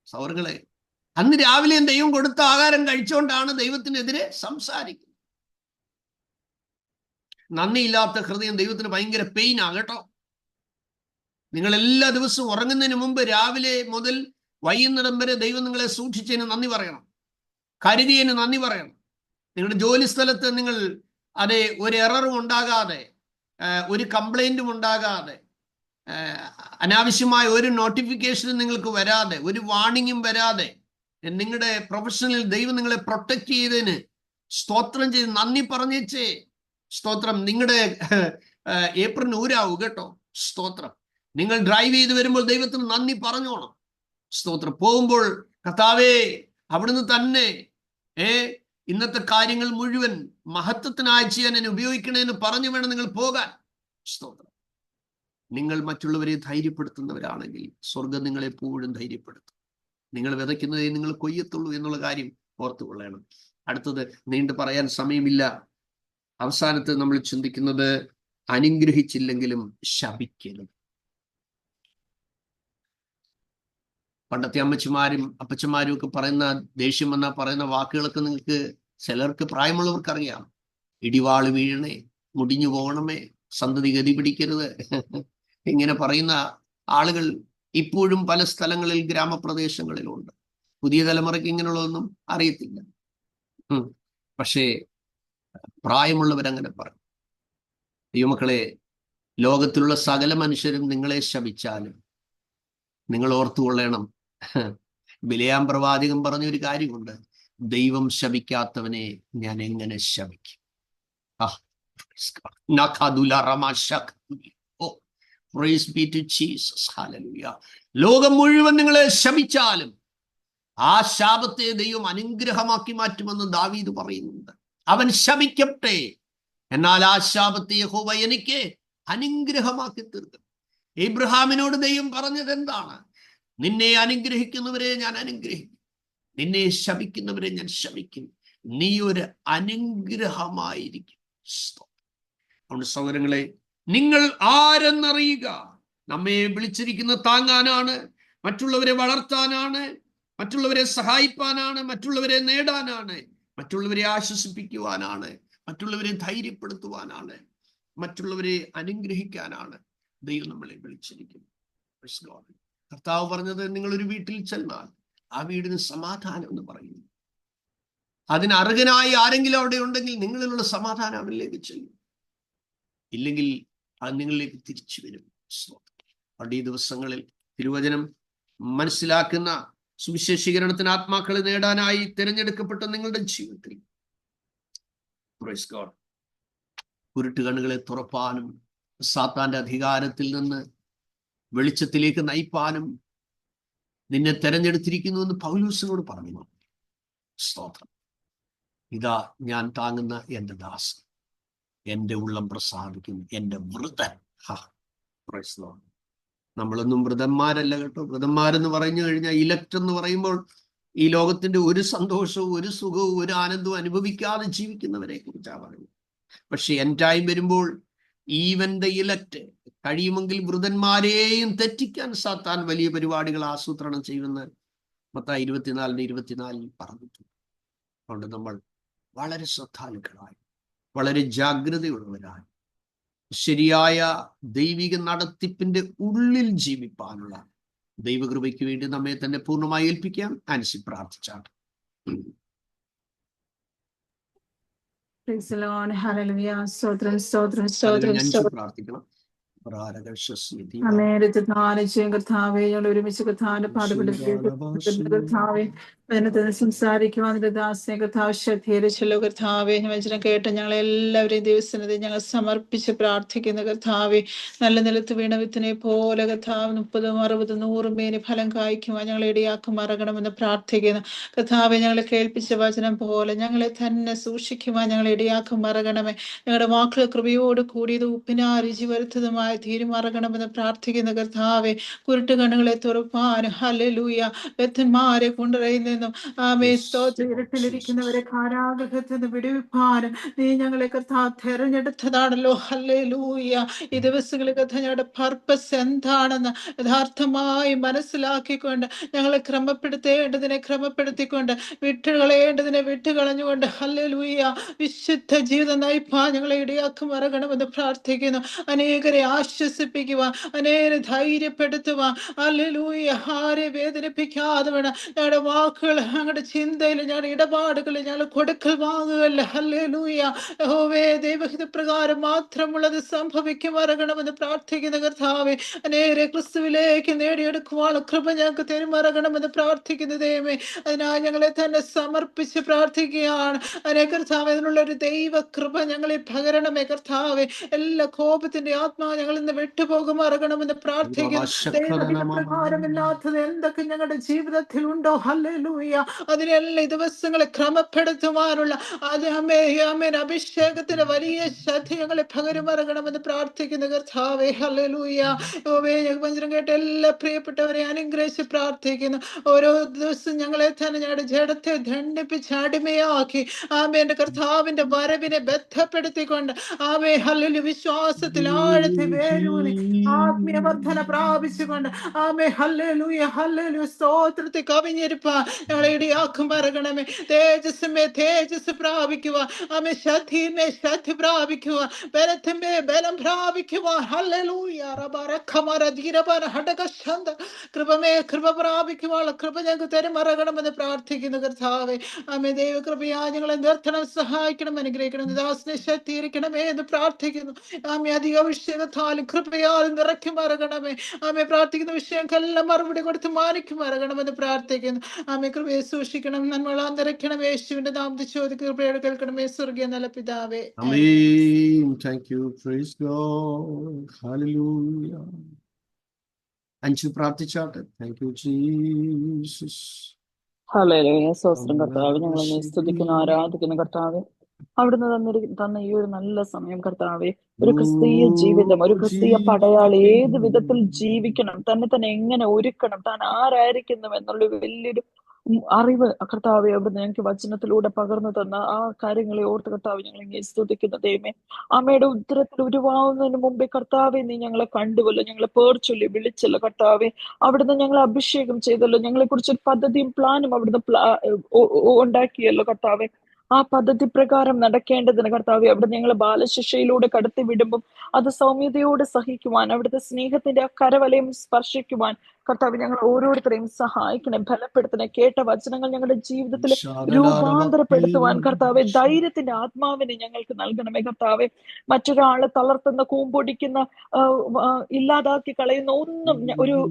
സൗഹൃദങ്ങളെ, അന്ന് രാവിലെയും ദൈവം കൊടുത്ത ആഹാരം കഴിച്ചുകൊണ്ടാണ് ദൈവത്തിനെതിരെ സംസാരിക്കുന്നത്. നന്ദിയില്ലാത്ത ഹൃദയം ദൈവത്തിന് ഭയങ്കര പെയിനാ കേട്ടോ. നിങ്ങൾ എല്ലാ ദിവസവും ഉറങ്ങുന്നതിന് മുമ്പ് രാവിലെ മുതൽ വൈകുന്നേരം വരെ ദൈവം നിങ്ങളെ സൂക്ഷിച്ചതിന് നന്ദി പറയണം, കരുതിയതിന് നന്ദി പറയണം. നിങ്ങളുടെ ജോലി സ്ഥലത്ത് നിങ്ങൾ അതെ ഒരു എററും ഉണ്ടാകാതെ, ഒരു കംപ്ലൈന്റും ഉണ്ടാകാതെ, അനാവശ്യമായ ഒരു നോട്ടിഫിക്കേഷനും നിങ്ങൾക്ക് വരാതെ, ഒരു വാർണിംഗും വരാതെ നിങ്ങളുടെ പ്രൊഫഷണൽ ദൈവം നിങ്ങളെ പ്രൊട്ടക്ട് ചെയ്തതിന് സ്തോത്രം ചെയ്ത് നന്ദി പറഞ്ഞേച്ചേ. സ്തോത്രം. നിങ്ങളുടെ ഏപ്രിൽ ഊരാവും കേട്ടോ. സ്തോത്രം. നിങ്ങൾ ഡ്രൈവ് ചെയ്ത് വരുമ്പോൾ ദൈവത്തിന് നന്ദി പറഞ്ഞോണം. സ്തോത്രം. പോകുമ്പോൾ കർത്താവേ അവിടുന്ന് തന്നെ ഇന്നത്തെ കാര്യങ്ങൾ മുഴുവൻ മഹത്വത്തിനായി ചെയ്യാൻ എന്നെ ഉപയോഗിക്കണേന്ന് പറഞ്ഞു വേണം നിങ്ങൾ പോകാൻ. സ്തോത്രം. നിങ്ങൾ മറ്റുള്ളവരെ ധൈര്യപ്പെടുത്തുന്നവരാണെങ്കിൽ സ്വർഗം നിങ്ങളെപ്പോഴും ധൈര്യപ്പെടുത്തും. നിങ്ങൾ വിതയ്ക്കുന്നതേ നിങ്ങൾ കൊയ്യത്തുള്ളൂ എന്നുള്ള കാര്യം ഓർത്തുകൊള്ളണം. അടുത്തത് നീണ്ടു പറയാൻ സമയമില്ല. അവസാനത്ത് നമ്മൾ ചിന്തിക്കുന്നത് അനുഗ്രഹിച്ചില്ലെങ്കിലും ശപിക്കരുത്. പണ്ടത്തെ അമ്മച്ചിമാരും അപ്പച്ചമാരും ഒക്കെ പറയുന്ന ദേഷ്യം വന്നാൽ പറയുന്ന വാക്കുകളൊക്കെ നിങ്ങൾക്ക് ചിലർക്ക് പ്രായമുള്ളവർക്ക് അറിയാം. ഇടിവാള് വീഴണേ, മുടിഞ്ഞു പോകണമേ, സന്തതി ഗതി പിടിക്കരുത്, ഇങ്ങനെ പറയുന്ന ആളുകൾ ഇപ്പോഴും പല സ്ഥലങ്ങളിൽ ഗ്രാമപ്രദേശങ്ങളിലുണ്ട്. പുതിയ തലമുറയ്ക്ക് ഇങ്ങനെയുള്ളതൊന്നും അറിയത്തില്ല. പക്ഷേ പ്രായമുള്ളവരങ്ങനെ പറയും. ദൈവമക്കളെ, ലോകത്തിലുള്ള സകല മനുഷ്യരും നിങ്ങളെ ശപിച്ചാലും നിങ്ങൾ ഓർത്തുകൊള്ളണം, ബിലെയാം പ്രവാചകൻ പറഞ്ഞൊരു കാര്യമുണ്ട്, ദൈവം ശപിക്കാത്തവനെ ഞാൻ എങ്ങനെ ശപിക്കും? ലോകം മുഴുവൻ നിങ്ങളെ ശപിച്ചാലും ആ ശാപത്തെ ദൈവം അനുഗ്രഹമാക്കി മാറ്റുമെന്ന് ദാവീദ് പറയുന്നുണ്ട്. അവൻ ശപിക്കട്ടെ, എന്നാൽ ആ ശാപത്തെ യഹോവ എനിക്ക് അനുഗ്രഹമാക്കി തീർക്കും. ഇബ്രാഹിമിനോട് ദൈവം പറഞ്ഞത് എന്താണ്? നിന്നെ അനുഗ്രഹിക്കുന്നവരെ ഞാൻ അനുഗ്രഹിക്കും, നിന്നെ ശപിക്കുന്നവരെ ഞാൻ ശപിക്കും, നീ ഒരു അനുഗ്രഹമായിരിക്കും. അതുകൊണ്ട് സഹോദരങ്ങളെ, നിങ്ങൾ ആരെന്നറിയുക. നമ്മെ വിളിച്ചിരിക്കുന്ന താങ്ങാനാണ്, മറ്റുള്ളവരെ വളർത്താനാണ്, മറ്റുള്ളവരെ സഹായിപ്പാനാണ്, മറ്റുള്ളവരെ നേടാനാണ്, മറ്റുള്ളവരെ ആശ്വസിപ്പിക്കുവാനാണ്, മറ്റുള്ളവരെ ധൈര്യപ്പെടുത്തുവാനാണ്, മറ്റുള്ളവരെ അനുഗ്രഹിക്കാനാണ് ദൈവം നമ്മളെ വിളിച്ചിരിക്കുന്നു. കർത്താവ് പറഞ്ഞത്, നിങ്ങളൊരു വീട്ടിൽ ചെന്നാൽ ആ വീടിന് സമാധാനം എന്ന് പറയുന്നു. അതിന് അർഹനായി ആരെങ്കിലും അവിടെ ഉണ്ടെങ്കിൽ നിങ്ങളിലുള്ള സമാധാനം അവരിലേക്ക് ചെല്ലും, ഇല്ലെങ്കിൽ അത് നിങ്ങളിലേക്ക് തിരിച്ചു വരും. അതുകൊണ്ട് ഈ ദിവസങ്ങളിൽ തിരുവചനം മനസ്സിലാക്കുന്ന സുവിശേഷീകരണത്തിന് ആത്മാക്കളെ നേടാനായി തിരഞ്ഞെടുക്കപ്പെട്ട നിങ്ങളുടെ ജീവിതത്തിൽ കുരുട്ട് കണ്ണുകളെ തുറപ്പാനും സാത്താന്റെ അധികാരത്തിൽ നിന്ന് വെളിച്ചത്തിലേക്ക് നയിപ്പാനും നിന്നെ തെരഞ്ഞെടുത്തിരിക്കുന്നു എന്ന് പൗലോസിനോട് പറഞ്ഞു. സ്തോത്രം. ഇതാ ഞാൻ താങ്ങുന്ന എൻ്റെ ദാസൻ, എൻ്റെ ഉള്ളം പ്രസാദിക്കുന്നു, എൻ്റെ വൃതൻ. നമ്മളൊന്നും വൃതന്മാരല്ല കേട്ടോ. വൃതന്മാരെന്ന് പറഞ്ഞു കഴിഞ്ഞാൽ, ഇലക്ട് എന്ന് പറയുമ്പോൾ ഈ ലോകത്തിന്റെ ഒരു സന്തോഷവും ഒരു സുഖവും ഒരു ആനന്ദവും അനുഭവിക്കാതെ ജീവിക്കുന്നവരെ കുറിച്ചാണ് പറയുന്നത്. പക്ഷെ എൻ ടൈം വരുമ്പോൾ ഈവൻ ദ ഇലക്ട്, കഴിയുമെങ്കിൽ വൃതന്മാരെയും തെറ്റിക്കാൻ സാത്താൻ വലിയ പരിപാടികൾ ആസൂത്രണം ചെയ്യുമെന്ന് മത്തായി 24:24 പറഞ്ഞിട്ടുണ്ട്. അതുകൊണ്ട് നമ്മൾ വളരെ ശ്രദ്ധാലുക്കളായി, വളരെ ജാഗ്രതയുള്ളവരായി, ശരിയായ ദൈവിക നടത്തിപ്പിന്റെ ഉള്ളിൽ ജീവിപ്പാനുള്ള ദൈവകൃപയ്ക്ക് വേണ്ടി നമ്മെ തന്നെ പൂർണ്ണമായി ഏൽപ്പിക്കാം. ആൻസി പ്രാർത്ഥിച്ചാണ്. പ്രാർത്ഥിക്കണം. കർത്താവേ, ഞങ്ങൾ ഒരുമിച്ച് കർത്താവിന്റെ പാടുപെടുത്താവേ സംസാരിക്കുവാൻ ദാസനെ കർത്താവ് ശ്രദ്ധീകരിച്ചല്ലോ. കർത്താവെ, വചനം കേട്ട് ഞങ്ങളെല്ലാവരെയും ദിവസത്തെ ഞങ്ങൾ സമർപ്പിച്ച് പ്രാർത്ഥിക്കുന്ന കർത്താവെ, നല്ല നിലത്ത് വീണ വിത്തിനെ പോലെ കർത്താവ് 30, 60, 100 മേനി ഫലം കായ്ക്കുവാൻ ഞങ്ങളെ ഇടയാക്കും മറകണമെന്ന് പ്രാർത്ഥിക്കുന്നു. കർത്താവെ, ഞങ്ങളെ കേൾപ്പിച്ച വചനം പോലെ ഞങ്ങളെ തന്നെ സൂക്ഷിക്കുവാൻ ഞങ്ങളെ ഇടയാക്കും മറകണമേ. ഞങ്ങളുടെ വാക്കുകൾ കൃപയോട് കൂടിയത് ഉപ്പിനാ രുചി വരുത്തതുമായ തീരുമാറകണമെന്ന് പ്രാർത്ഥിക്കുന്ന കർത്താവെ, കുരുട്ട് കണ്ണുകളെ തുറപ്പാനും ഹല്ലേലൂയ ബദ്ധന്മാരെ കൊണ്ടുവരുന്ന ഇരുട്ടിലിരിക്കുന്നവരെ കാരാഗ്രഹത്തിൽ നിന്ന് വിടുവിപ്പാനും നീ ഞങ്ങളെ കർത്താവ് തെരഞ്ഞെടുത്തതാണല്ലോ. ഹല്ലേലൂയ. ഈ ദിവസങ്ങളിൽ കർത്താവ് ഞങ്ങളുടെ പർപ്പസ് എന്താണെന്ന് യഥാർത്ഥമായി മനസ്സിലാക്കിക്കൊണ്ട് ഞങ്ങളെ ക്രമപ്പെടുത്തേണ്ടതിനെ ക്രമപ്പെടുത്തിക്കൊണ്ട് വിട്ടുകളയേണ്ടതിനെ വിട്ടുകളഞ്ഞുകൊണ്ട് ഹല്ലേലൂയ വിശുദ്ധ ജീവിതം നയിപ്പാൻ ഞങ്ങളെ ഇടയാക്കും മറകണമെന്ന് പ്രാർത്ഥിക്കുന്നു. അനേകരെ ആശ്വസിപ്പിക്കുവാൻ, അനേരെ ധൈര്യപ്പെടുത്തുവാൻ, ഹല്ലേലൂയ, ആരെ വേദനിപ്പിക്കാതെ വേണം ഞങ്ങളുടെ വാക്കുകൾ, ഞങ്ങളുടെ ചിന്തയിൽ, ഞങ്ങളുടെ ഇടപാടുകളിൽ, ഞങ്ങൾ കൊടുക്കൽ വാങ്ങുകയല്ല. ഹല്ലേലൂയ, യഹോവേ, ദൈവഹിത പ്രകാരം മാത്രമുള്ളത് സംഭവിക്കുമാറകണമെന്ന് പ്രാർത്ഥിക്കുന്ന കർത്താവേ, അനേരെ ക്രിസ്തുവിലേക്ക് നേടിയെടുക്കുവാനുള്ള കൃപ ഞങ്ങൾക്ക് തെരുമാറകണമെന്ന് പ്രാർത്ഥിക്കുന്ന ദൈവമേ, അതിനായി ഞങ്ങളെ തന്നെ സമർപ്പിച്ച് പ്രാർത്ഥിക്കുകയാണ്. അനേ കർത്താവേ, അതിനുള്ള ഒരു ദൈവ കൃപ ഞങ്ങളിൽ പകരണമേ കർത്താവേ. എല്ലാ കോപത്തിന്റെ ആത്മാവ് ഞങ്ങളിൽ നിന്ന് വിട്ടുപോകുമാറകണമെന്ന് പ്രാർത്ഥിക്കുന്നു. ദൈവഹിത പ്രകാരമില്ലാത്തത് എന്തൊക്കെ ഞങ്ങളുടെ ജീവിതത്തിൽ ഉണ്ടോ, ഹല്ലേലൂയ, അതിനെല്ലാം ഈ ദിവസങ്ങളെ ക്രമപ്പെടുത്തുവാനുള്ള അഭിഷേകത്തിന്റെ വലിയ ശ്രദ്ധ ഞങ്ങളെ പകരുമാറകണമെന്ന് പ്രാർത്ഥിക്കുന്ന കർത്താവേ, ഹല്ലേലൂയ. വചനം കേട്ട എല്ലാ പ്രിയപ്പെട്ടവരെ അനുഗ്രഹിച്ച് പ്രാർത്ഥിക്കുന്നു. ഓരോ ദിവസം ഞങ്ങളെ തന്നെ ഞങ്ങളുടെ ജഡത്തെ ദണ്ഡിപ്പിച്ച് അടിമയാക്കി എന്റെ കർത്താവിന്റെ വരവിനെ ബന്ധപ്പെടുത്തിക്കൊണ്ട് ഹല്ലേലൂയ, വിശ്വാസത്തിൽ ആഴത്തിൽ വേരൂന്നി ആത്മീയ വർധന പ്രാപിച്ചുകൊണ്ട് ഹല്ലേലൂയ, ഹല്ലേലൂയ, സ്തോത്രത്തെ കവിഞ്ഞിരിപ്പാൻ ഞങ്ങളെ ഇടിയാക്കുമാറകണമേ. തേജസ്സമേ തേജസ് പ്രാപിക്കുക, ശക്തിമേ ശക്തി പ്രാപിക്കുക, ബലത്തിന്മേ ബലം പ്രാപിക്കുക. ഹല്ലേലൂയ, റബറഖമര ധീരബര ഹടകശന്ത, കൃപമേ കൃപ പ്രാപിക്കുവാനുള്ള കൃപ ഞങ്ങൾക്ക് തരുമാറകണമെന്ന് പ്രാർത്ഥിക്കുന്നു കർത്താവേ. ദൈവകൃപയാ ഞങ്ങളെ നിർത്തണം, സഹായിക്കണം, അനുഗ്രഹിക്കണം, ദാസനെ ശക്തീകരിക്കണമേ എന്ന് പ്രാർത്ഥിക്കുന്നു. അധിക അഭിഷേകത്താലും കൃപയാലും നിറയ്ക്കുമാറകണമേ. പ്രാർത്ഥിക്കുന്ന വിഷയങ്ങൾക്കെല്ലാം മറുപടി കൊടുത്ത് മാനിക്കുമാറകണമെന്ന് പ്രാർത്ഥിക്കുന്നു. കൃപയെ സൂക്ഷിക്കണം, നന്മകളാ നിറയ്ക്കണം. യേശുവിന്റെ നാമത്തിൽ ചോദിക്കുക, കൃപയോട് കേൾക്കണമേ സ്വർഗീയ നല്ല പിതാവേ. Thank you. Praise God. Hallelujah. അഞ്ചു പ്രാർത്ഥിച്ചാട്ടെ. Thank you, Jesus. ഹല്ലേലൂയ, സ്വസ്ത്രം കർത്താവ്. ഞങ്ങളെ സ്തുതിക്കുന്നു, ആരാധിക്കുന്നു കർത്താവ്. അവിടുന്ന് തന്ന ഈ ഒരു നല്ല സമയം കർത്താവെ, ഒരു ക്രിസ്തീയ ജീവിതം, ഒരു ക്രിസ്തീയ പടയാളി ഏത് വിധത്തിൽ ജീവിക്കണം, തന്നെ എങ്ങനെ ഒരുക്കണം, താൻ ആരായിരിക്കുന്നു എന്നുള്ള വലിയൊരു അറിവ് കർത്താവെ അവിടുന്ന് ഞങ്ങൾക്ക് വചനത്തിലൂടെ പകർന്നു തന്ന ആ കാര്യങ്ങളെ ഓർത്ത് കർത്താവ് ഞങ്ങൾ ഇങ്ങനെ സ്തുതിക്കുന്ന ദൈവമേ. അമ്മയുടെ ഉത്തരത്തിൽ ഉരുവാകുന്നതിന് മുമ്പേ കർത്താവെ നീ ഞങ്ങളെ കണ്ടുവല്ലോ, ഞങ്ങളെ പേർ ചൊല്ലി വിളിച്ചല്ലോ കർത്താവെ. അവിടുന്ന് ഞങ്ങളെ അഭിഷേകം ചെയ്തല്ലോ, ഞങ്ങളെ കുറിച്ചൊരു പദ്ധതിയും പ്ലാനും അവിടുന്ന് ഉണ്ടാക്കിയല്ലോ കർത്താവെ. ആ പദ്ധതി പ്രകാരം നടക്കേണ്ടതിന് കർത്താവെ അവിടുന്ന് ഞങ്ങളെ ബാലശിക്ഷയിലൂടെ കടത്തി വിടുമ്പം അത് സൗമ്യതയോടെ സഹിക്കുവാൻ, അവിടുത്തെ സ്നേഹത്തിന്റെ ആ കരവലയം സ്പർശിക്കുവാൻ കർത്താവ് ഞങ്ങൾ ഓരോരുത്തരെയും സഹായിക്കണേ, ബലപ്പെടുത്തണേ. കേട്ട വചനങ്ങൾ ഞങ്ങളുടെ ജീവിതത്തിൽ രൂപാന്തരപ്പെടുത്തുവാൻ കർത്താവെ ധൈര്യത്തിന്റെ ആത്മാവിനെ ഞങ്ങൾക്ക് നൽകണമേ കർത്താവെ. മറ്റൊരാളെ തളർത്തുന്ന, കൂമ്പൊടിക്കുന്ന, ഇല്ലാതാക്കി കളയുന്ന ഒന്നും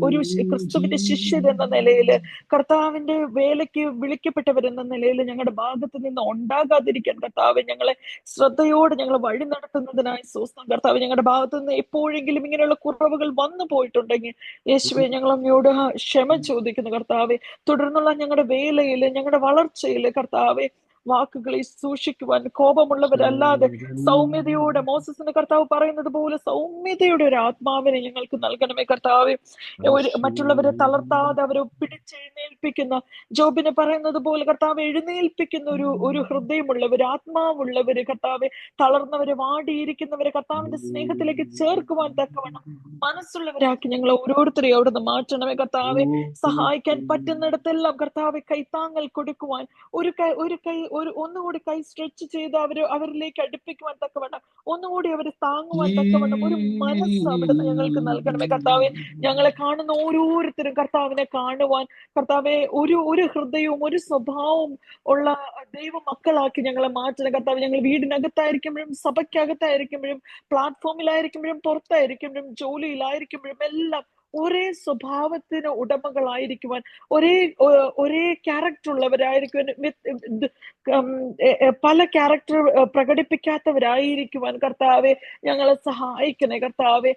ഒരു ക്രിസ്തുവിന്റെ ശിഷ്യരെന്ന നിലയിൽ, കർത്താവിന്റെ വേലയ്ക്ക് വിളിക്കപ്പെട്ടവരെന്ന നിലയിൽ ഞങ്ങളുടെ ഭാഗത്ത് നിന്ന് ഉണ്ടാകാതിരിക്കാൻ കർത്താവെ ഞങ്ങളെ ശ്രദ്ധയോടെ ഞങ്ങൾ വഴി നടത്തുന്നതിനായി സ്വസ്ഥം കർത്താവ്. ഞങ്ങളുടെ ഭാഗത്ത് നിന്ന് എപ്പോഴെങ്കിലും ഇങ്ങനെയുള്ള കുറവുകൾ വന്നു പോയിട്ടുണ്ടെങ്കിൽ യേശുവെ ഞങ്ങൾ അങ്ങയോട് ക്ഷമ ചോദിക്കുന്നു കർത്താവെ. തുടർന്നുള്ള ഞങ്ങളുടെ വേലയില്, ഞങ്ങളുടെ വളർച്ചയില് കർത്താവെ വാക്കുകളെ സൂക്ഷിക്കുവാൻ, കോപമുള്ളവരല്ലാതെ സൗമ്യതയോടെ, മോസസിന്റെ കർത്താവ് പറയുന്നത് പോലെ സൗമ്യതയുടെ ഒരു ആത്മാവിനെ ഞങ്ങൾക്ക് നൽകണമേ കർത്താവെ. മറ്റുള്ളവരെ തളർത്താതെ അവരെ പിടിച്ചെഴുന്നേൽപ്പിക്കുന്ന, ജോബിനെ പറയുന്നത് പോലെ കർത്താവ് എഴുന്നേൽപ്പിക്കുന്ന ഒരു ഹൃദയമുള്ളവര്, ആത്മാവുള്ളവര് കർത്താവെ, തളർന്നവരെ, വാടിയിരിക്കുന്നവരെ കർത്താവിന്റെ സ്നേഹത്തിലേക്ക് ചേർക്കുവാൻ തക്കവണ്ണം മനസ്സുള്ളവരാക്കി ഞങ്ങൾ ഓരോരുത്തരെയും അവിടുന്ന് മാറ്റണമേ കർത്താവെ. സഹായിക്കാൻ പറ്റുന്നിടത്തെല്ലാം കർത്താവെ കൈത്താങ്ങൽ കൊടുക്കുവാൻ, ഒന്നുകൂടി കൈ സ്ട്രെച്ച് ചെയ്ത് അവരിലേക്ക് അടുപ്പിക്കുവാൻ തക്കവണ്ണം, ഒന്നുകൂടി അവരെ താങ്ങുവാൻ തക്കവണ്ണം ഒരു മനസ്സ് അവിടുന്ന് ഞങ്ങൾക്ക് നൽകണമേ കർത്താവെ. ഞങ്ങളെ കാണുന്ന ഓരോരുത്തരും കർത്താവിനെ കാണുവാൻ കർത്താവെ ഒരു ഹൃദയവും ഒരു സ്വഭാവവും ഉള്ള ദൈവ മക്കളാക്കി ഞങ്ങളെ മാറ്റണം കർത്താവ്. ഞങ്ങൾ വീടിനകത്തായിരിക്കുമ്പോഴും, സഭയ്ക്കകത്തായിരിക്കുമ്പോഴും, പ്ലാറ്റ്ഫോമിലായിരിക്കുമ്പോഴും, പുറത്തായിരിക്കുമ്പോഴും, ജോലിയിലായിരിക്കുമ്പോഴും എല്ലാം ഒരേ സ്വഭാവത്തിന് ഉടമകളായിരിക്കുവാൻ, ഒരേ ക്യാരക്ടർ ഉള്ളവരായിരിക്കുവാൻ, പല ക്യാരക്ടർ പ്രകടിപ്പിക്കാത്തവരായിരിക്കുവാൻ കർത്താവെ ഞങ്ങളെ സഹായിക്കണേ കർത്താവെ.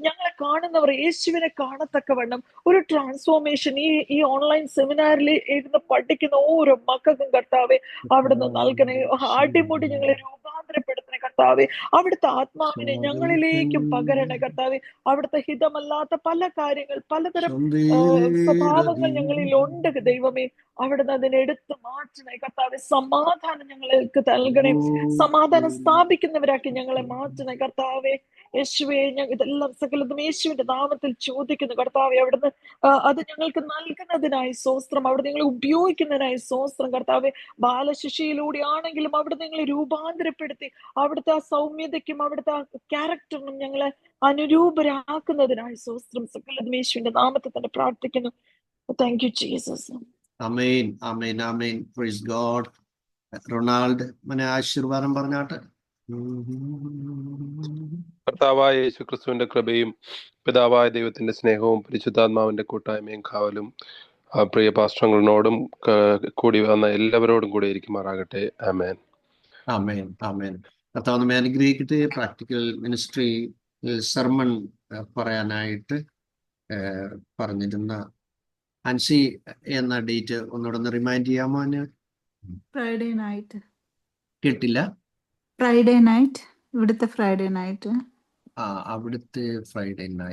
ഞങ്ങളെ കാണുന്നവർ യേശുവിനെ കാണത്തക്കവണ്ണം ഒരു ട്രാൻസ്ഫോർമേഷൻ ഈ ഓൺലൈൻ സെമിനാറിൽ ഇരുന്ന് പഠിക്കുന്ന ഓരോ മക്കൾക്കും കർത്താവെ അവിടുന്ന് നൽകണേ. അടിമുടി ഞങ്ങളെ രൂപാന്തരപ്പെടുത്തണേ കർത്താവെ. അവിടുത്തെ ആത്മാവിനെ ഞങ്ങളിലേക്കും പകരണേ കർത്താവെ. അവിടുത്തെ ഹിതമല്ലാത്ത പല കാര്യങ്ങൾ, പലതരം സ്വഭാവങ്ങൾ ഞങ്ങളിൽ ഉണ്ട് ദൈവമേ. അവിടുന്ന് അതിനെ എടുത്ത് മാറ്റണേ കർത്താവെ. സമാധാനം ഞങ്ങൾക്ക് നൽകണേ. സമാധാനം സ്ഥാപിക്കുന്നവരാക്കി ഞങ്ങളെ മാറ്റണേ കർത്താവെ. യേശുവേ, ഇതെല്ലാം സകലതും യേശുവിന്റെ നാമത്തിൽ ചോദിക്കുന്നു കർത്താവെ. അവിടുന്ന് അത് ഞങ്ങൾക്ക് നൽകുന്നതിനായി സ്വസ്ത്രം. അവിടെ നിങ്ങൾ ഉപയോഗിക്കുന്നതിനായി സ്വസ്ത്രം കർത്താവെ. ബാലശിശയിലൂടെ ആണെങ്കിലും അവിടെ നിങ്ങളെ രൂപാന്തരപ്പെടുത്തി അവിടുത്തെ ആ സൗമ്യതയ്ക്കും അവിടുത്തെ ആ ക്യാരക്ടറിനും ഞങ്ങളെ അനുരൂപരാക്കുന്നതിനായി സ്വസ്ത്രം. സകലതും യേശുവിന്റെ നാമത്തിൽ തന്നെ പ്രാർത്ഥിക്കുന്നു. Thank you Jesus. Amen, amen, amen. Praise God. Ronald മനെ ആശീർവാദം പറഞ്ഞാട്ടെ. കർത്താവായ യേശു ക്രിസ്തുവിന്റെ കൃപയും പിതാവായ ദൈവത്തിന്റെ സ്നേഹവും പരിശുദ്ധാത്മാവിന്റെ കൂട്ടായ്മയും കാവലും പ്രിയ പാസ്റ്ററങ്ങളോടും കൂടി വന്ന എല്ലാവരോടും കൂടി ഇരിക്കുമാറാകട്ടെ. ആമേൻ, ആമേൻ, ആമേൻ. കർത്താവ് നമ്മെ അനുഗ്രഹിക്കട്ടെ. പ്രാക്ടിക്കൽ മിനിസ്ട്രി സർമൺ പറയാനായിട്ട് പറഞ്ഞിരുന്ന അൻസി എന്ന ഡേറ്റ് ഒന്നുകൂടെ റിമൈൻഡ് ചെയ്യാമോ? Friday night. കേട്ടില്ല. ഫ്രൈഡേ നൈറ്റ്, ഇവിടുത്തെ ഫ്രൈഡേ നൈറ്റ്. അവിടുത്തെ ഫ്രൈഡേ നൈറ്റ്.